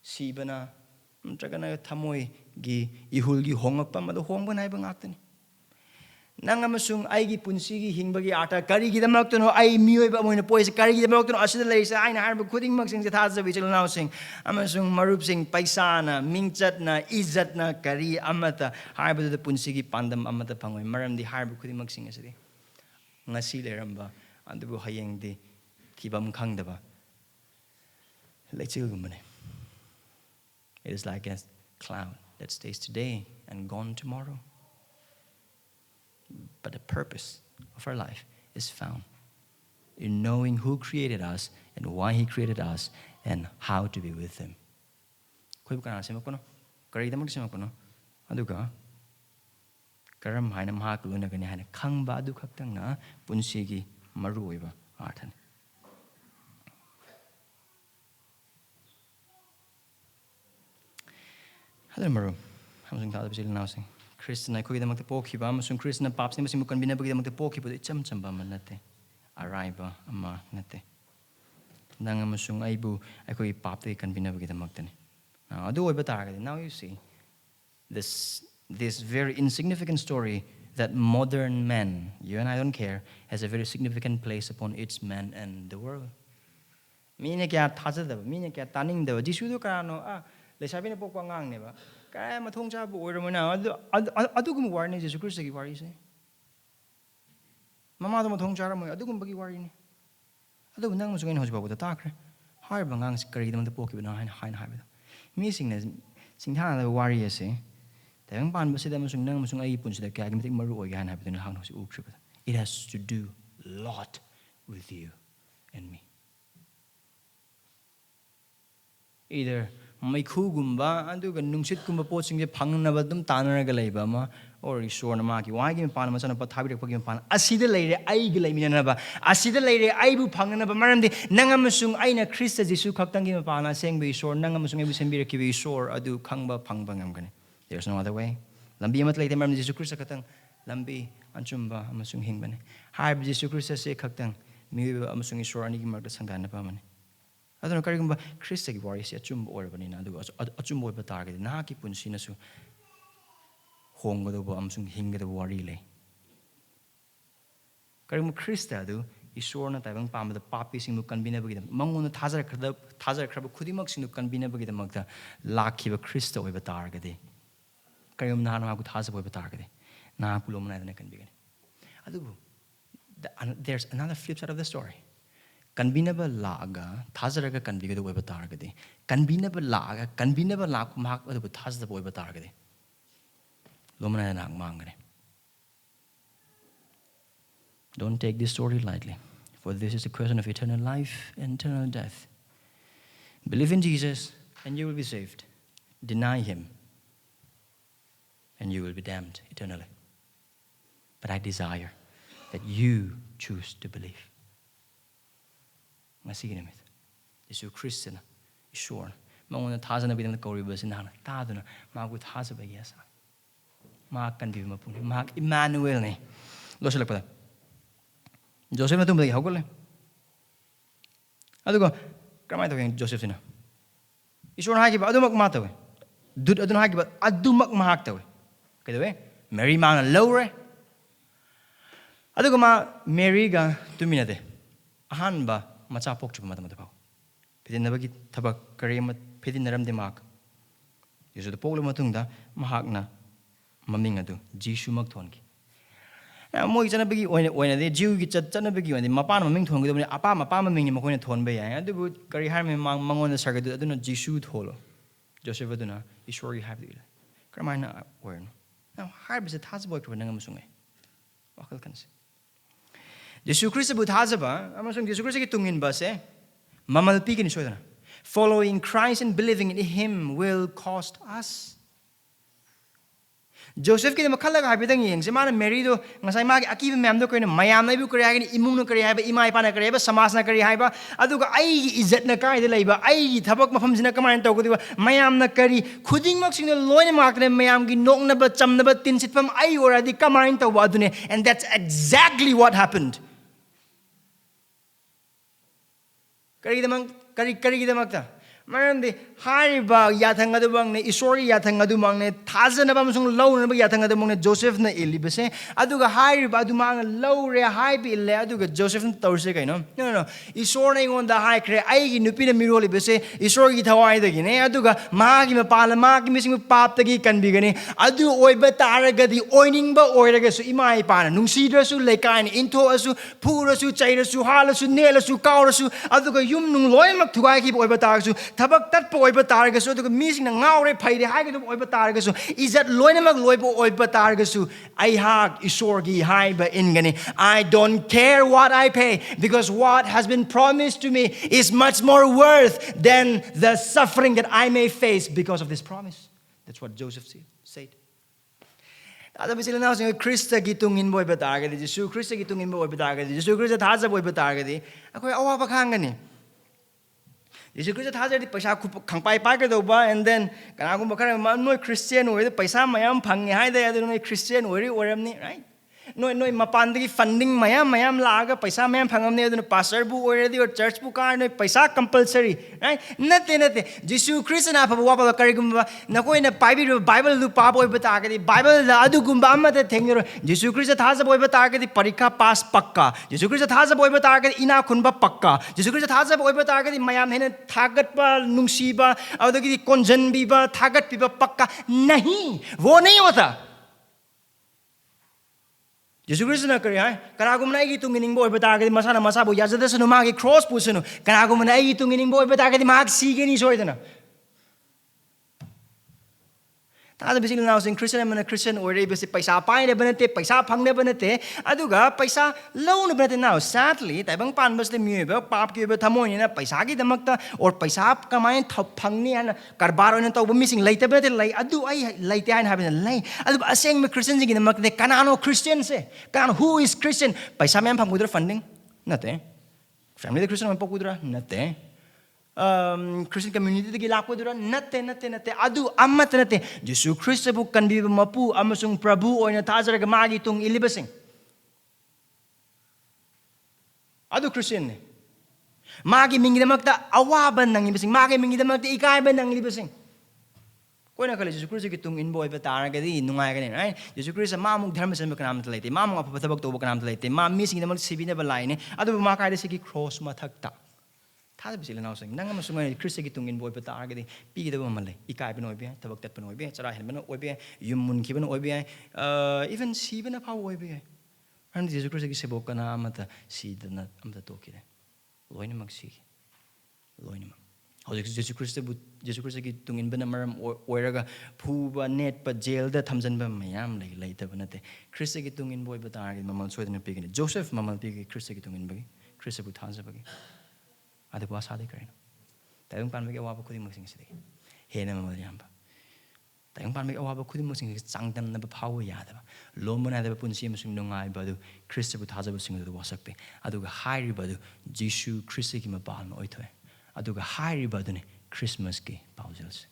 sibana mtragana thamoi gi ihul gi hongakpa mado hongba naiba ngaktani nang amasung ai gi punsi gi hingbagi ata kari gi damak to no ai mioi ba moina poise kari gi damak to no asida leisa aina harba khuding mak sing se thazabi chil now sing amasung marup sing paisana mingchat na izzat na kari amata harba de punsi gi pandam amata phangoi maram di harba khuding mak sing asidi ngasi leramba andubu hayeng di thibam khangdaba lechil gumane. It is like a cloud that stays today and gone tomorrow. But the purpose of our life is found in knowing who created us and why He created us and how to be with Him. Koi bukan asema kono, kari damak asema kono, aduga karam haina mahaklu na gani haina khangba adu khaktang na punsigi maru oiba arthan. Hello maru, hamsing thada bisil nausing. Christian eikhoiga damak pokhiba amasung Christian papsni masing kanbinaba gi damak pokhiba icham chamba man nate araiba ama nate nang amasung aibu eikoi papte kanbinaba gi damak tani now adu oiba taragadi. Now you see this very insignificant story that modern men, you and I don't care, has a very significant place upon each man and the world. Mine kya thajadaba mine kya taningdaba Jisu do karano lesabina pokwa ngang neba kaya mathong cha bu oiramona adugum warni Jesu Christ gi wari se mama do mathong cha ramoi adugum bagi wari ni adu nang masung in hosba bu ta kre har bangang kari dam ta pokki na hain haibada mi singna singthana da wari ase tayang pan ba se da masung nang masung ai pun se da kya gi mitik maru oi ga haibada na hang hosi ukriba. It has to do a lot with you and me. Either makhugumba aduga nungsit kumba potsing je phangnaba dum tanaraga leiba ma or Esorna ma ki wai gi pan ma sana pa thabirakpa gi pan asida leire ai gi leiminnaba asida leire ai bu phangnaba maramdi nangamasung aina Christ Jisu khaktang gi pa na sengbe Esor nangamasung ai bu sembira ki Esor adu khangba phangba ngamgani. There's no other way. Lambi amat leite maram Jisu Christ khatang lambi anchumba amasung hingbani harb Jisu Christ se khaktang mi amasung Esor ani gi marka sangdana pa mani aduna karigumba Christ gi wari se achumba orbani na adu achumba oiba targadi na ki punsina su hongado ba amsung hingado wari le karigumba Christ adu Esorna taibang pamada papi sing nu kanbinaba gi mangona thajar khraba khudimak sing nu kanbinaba gi damakta lakhiba Christ oiba targadi karigum na na ku thaja oiba targadi na ku lomna na kanbigani adu there's another flip side of the story. Kanbinaba laga thazaraga kanbigado oiba targadi kanbinaba laga lag mahak adu thazda oiba targadi lomna na mangane. Don't take this story lightly. For this is a question of eternal life and eternal death. Believe in Jesus, and you will be saved. Deny him, and you will be damned eternally. But I desire that you choose to believe. Masih gini mit. Jisu Christian, Esorna. Mangun thazana bidang kauri basin hana. Taduna magu thaza bagiyasa. Mahak kanbinaba puni. Mahak Immanuel ne. Lo sila pada. Joseph na tumulagi hagol le. Adugo karamay tawin Joseph sina. Esorna hagi ba adumak matawe. Dud adun hagi ba adumak mahak tawe. Kaya we Mary ma na lowre. Adugo ma Mary ga tuminade. Ahan ba macha pok chupa mata pao. Pidin na bagi tabak kariyam pidin naram de mak. Jisu de poklo matungda mahak na maming adu Jisu magthon ki. Moi chana bagi oina de Jiu ki chana bagi oina mapan maming thon ki apa maming ni makoina thon ba ya. Adu kari har me mangon na sargadu adu na Jisu tholo. Joseph adu na Esorni have the. Karamay na word. Now har bisa thas boy ko nang masungai. Wakal kan se. Jisu Christ bu thas ba amasung Jisu Christ ki tungin ba se. Mamalpi ki ni soidana. Following Christ and believing in him will cost us. Joseph ki makhala ga habidang yeng se mana Mary do ngasai ma aki mem do ko mayam na bu kari ha ni imung no kari ha ba imai pa na kari ba samas na kari ha ba adu ga ai izzat na kai de leiba ai thabak mafam jina kamain to ko diba mayam na kari khuding mak sing loine mak ne mayam gi nok na ba cham na ba tin sit pam ai ora di kamain to ba adune, and that's exactly what happened. Kari gidamak ta marandi hariba yathang adu bang ne Esorni yathang adu mang ne thazana ba musung low na ba yathang adu mang ne Joseph na ilibase aduga hariba adu mang low re hai bi le aduga Joseph na torse kai no Esorni on the high cre ai gi nupi na miroli base Esorni thawai da gi ne aduga mahagi ma pala mahagi meesingbu paptagi kanbigani adu oiba taraga di oining ba oiraga su imai pa na nungsidra su lekai ni into asu pura su chaira su hala su nela su kaura su aduga yum nung loi mak thugai ki oiba taraga su tabak tat po oiba taraga su aduga meesing na ngaure phaide hai ga oiba taraga su izat loina mak loi po oiba taraga su ai hak Esorni hai ba ingani. I don't care what I pay, because what has been promised to me is much more worth than the suffering that I may face because of this promise. That's what Joseph said. Ada bisila na sing Krista gitungin boy bataga di Jisu Krista gitungin boy bataga di Jisu Krista thaza boy bataga di akoi awa pa khangani Jisu Krista thaza di paisa khangpai pa ka do ba, and then kana gum bakara noi Christian oi paisa mayam phangi hai da adu noi Christian oi oramni, right? Noi mapandagi funding mayam laga paisa mayam phangamne adu pastor bu oiradi or church bu ka noi paisa compulsory, right? Nate Jisu Christ na phabu wa kari gum ba na koi na Bible lu pa boy bata ka di Bible la adu gum ba ma te thengro Jisu Christ thaza boy bata ka di parikha pass pakka Jisu Christ thaza boy bata ka di ina khun ba pakka Jisu Christ thaza boy bata ka di mayam hena thagat ba nungsi ba adu ki konjan bi ba thagat pi ba pakka nahi wo nahi hota. Jisu Christ na kari hai kanagum na igi tungining boy bata ka di masana masabu yazada sunu magi cross pusunu kanagum na igi tungining boy bata ka di mag sige ni soidana. Tada bisil na sing Christian man Christian or basi paisa pai na banate paisa phang na banate aduga paisa low na banate now. Sadly taibang pan bas de myeba pap ki ba thamoi ni na paisa gi damakta or paisa kamai phang ni ana karbar on to missing later banate lai adu ai laite ai haben lai adu aseng me Christian gi damakte kanano Christian se kan who is Christian paisa me phang gudra funding nate family the Christian man pokudra nate Christian community the gilak dura nate adu amat nate Jisu Christ bu kanbinaba mapu amasung Prabhu oina thazara ga magi tung ilibasing adu Christian ne magi mingidamakta awaban nang ilibasing magi mingidamakta ikaiban nang ilibasing koina kale Jisu Christ ki tung inboy ba taraga di nungai ga ne right Jisu Christ mamung dharma san kanam tlaite mamung apathabak to kanam tlaite ma missing damak sibina ba laine adu ma kai de sigi cross mathakta Tada bisila na usang nang masungai Christ gi tungin boy pata agadi pi da mamale ikai ben oibe tabak tat ben oibe chara hen ben oibe yumun ki ben oibe even si ben pa oibe and Jesus Christ gi sebo kana amata si dana amta tokire loina mag si loina mag hoje Jesus Christ gi tungin ben maram oiraga phuba net pa jail da thamjan ba mayam lai ta banate Christ gi tungin boy pata agadi mamal soidana pigini Joseph mamal pigi Christ gi tungin bagi Kristabu thazabagi. Adu wasadi karino. Tayong panmagi awaba khudimak sing sidagi. Hena mamal yamba. Tayong panmagi awaba khudimak sing changdam na bapaw yadaba. Lomana da punsi amasung nungai badu Kristabu thazaba sing adu wasakpe. Aduga hairi badu Jisu Kristi ki mapal ma oithoy. Aduga hairi badu ne Christmas ki pauzels.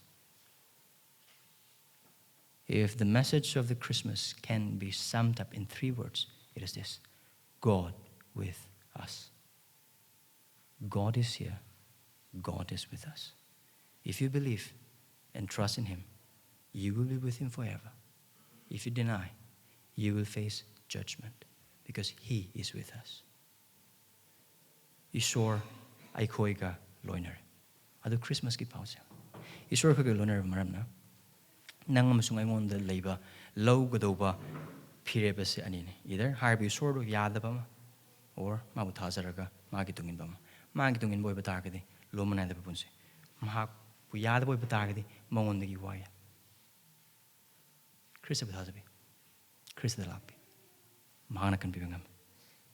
If the message of the Christmas can be summed up in 3 words, it is this: God with us. God is here. God is with us. If you believe and trust in Him, you will be with Him forever. If you deny, you will face judgment because He is with us. Esor eikhoiga loiner. Adu Christmas ki pause. Esor ka loiner maram na. Nang amasung aingonda leiba low gadoba pireba se anine. Either harbi esor do yadaba or mabu thazaraga magi tungin bama. Magi tungin boy batargadi lomana da punse. Mahak bu yada boy batargadi mawondagi waya. Krista buthazabi. Krista da lakbi. Mahana kan bibangam.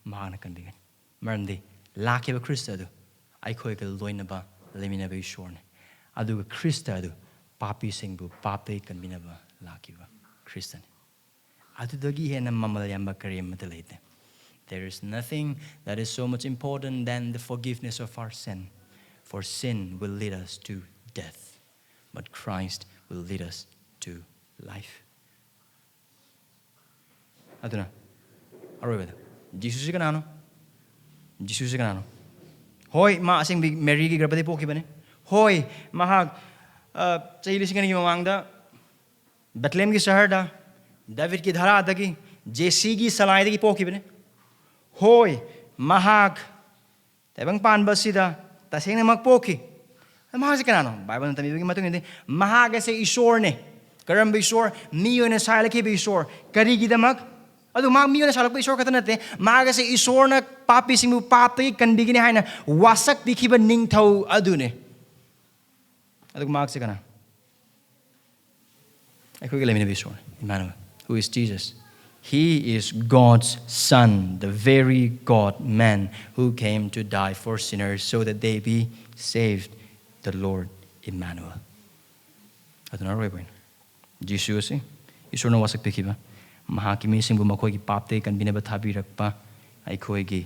Mahana kan bigan. Marandi lakiba Krista do eikhoiga leiminnaba leiminnaba Esorni. Aduga Krista do Singh paptagi kanbinaba lakiba Krista. Adudagi hena mamal yamba karim matalete. There is nothing that is so much important than the forgiveness of our sin. For sin will lead us to death, but Christ will lead us to life. Aduna, arroyada. Jisu si kanano? Jisu si kanano? Hoy, maasing Mary ki grabadi poki bane? Hoy, mahag chahili si kanigi mamangda Bethlehem ki shahar da David ki dhara adagi JC ki salai dagi poki bane? Hoy, mahag tabang pan basida tasing na magpoki. Mahag si kanano? Bible na tamibigin matong hindi. Mahag sa Esorni. Karamba Esor, miyo na sa alaki ba Esor. Karigi damag. Ado mag miyo na sa alaki ba Esor katanate. Mahag sa Esorna Singh paptagi kanbigin hay na wasakpikhiba ningthaw adune. Ado mahag si kanano? Eikhoiga leiminnaba Esorni, Emmanuel, who is Jesus. He is God's Son, the very God-man who came to die for sinners so that they be saved, the Lord Immanuel. Ito na rin. Jisu si, Esorna wasakpikhiba. Mahakki meesingbu makhoigi paptagi kanbinaba thabirakpa eikhoiga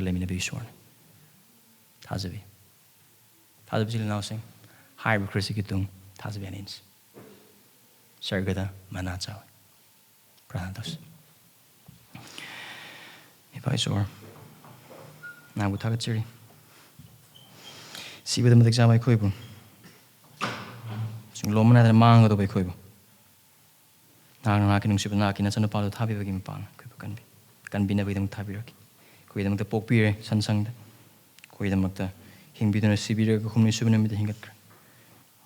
leiminnaba Esorni. Thazabi. Thazabi sila nausing. Haiba Kristi kitung thazabi anins. Sargada manatsaw. Prahados. Ipa Esor. Nabu tagat siri. Siba da matigsama eikhoibu. Sung loma na mang do eikhoibu. Nang siba na akin sa napalo thabi bagi mapang. Koibu kanbinaba idam thabiraki. Koida magta pokpire sansang da. Koida magta hingbido na sibira ko humni suba na mita hingat.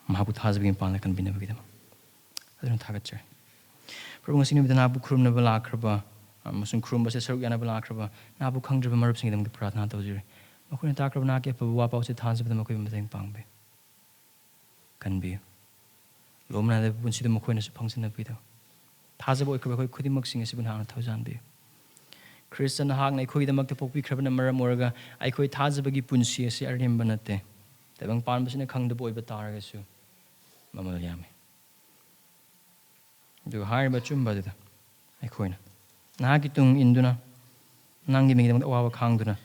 Mahabu thazbi mapang kanbinaba idam. Adun tagat siri. Pero ngasing nabita nabu krum na balakraba, masung krum ba sa saruk yana balakraba, nabu kangdraba marup sing idam kapratna tawjiri. Makoy na takraba na kaya pabuwapaw si thansab na makoy matayang pangbe. Kanbiyo. Lom na nabu punsi da makoy na sa pangsin na bitaw. Thazab o ikraba koy kudi magsing asibun hang na tawzan biyo. Krista na hang na ikoy da magtapokpi kraba na maram oraga, ay koy thazabagi punsi asi arimba nate. Tabang paan ba sina kangdabo iba taraga su. Mamalayami. Do hire ba chumba dita eikhoina nagi tung induna nangi mingdam awa khangduna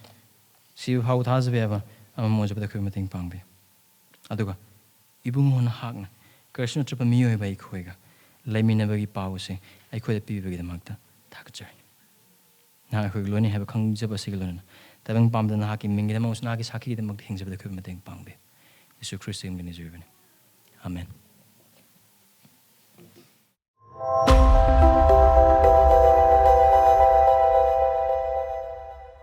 si hau thazbe ba amoja ba khoi mating pangbe aduga ibungo na hakna krishna trapa miyo ba eikhoiga leiminnaba gi pause eikhoida pi bagi damakta thakchai na khoi loni haba khangjaba sigilona tabang pamda na haki mingdam os nagi sakhi damak hingja ba khoi mating pangbe Jesu Christ im ni jibene amen.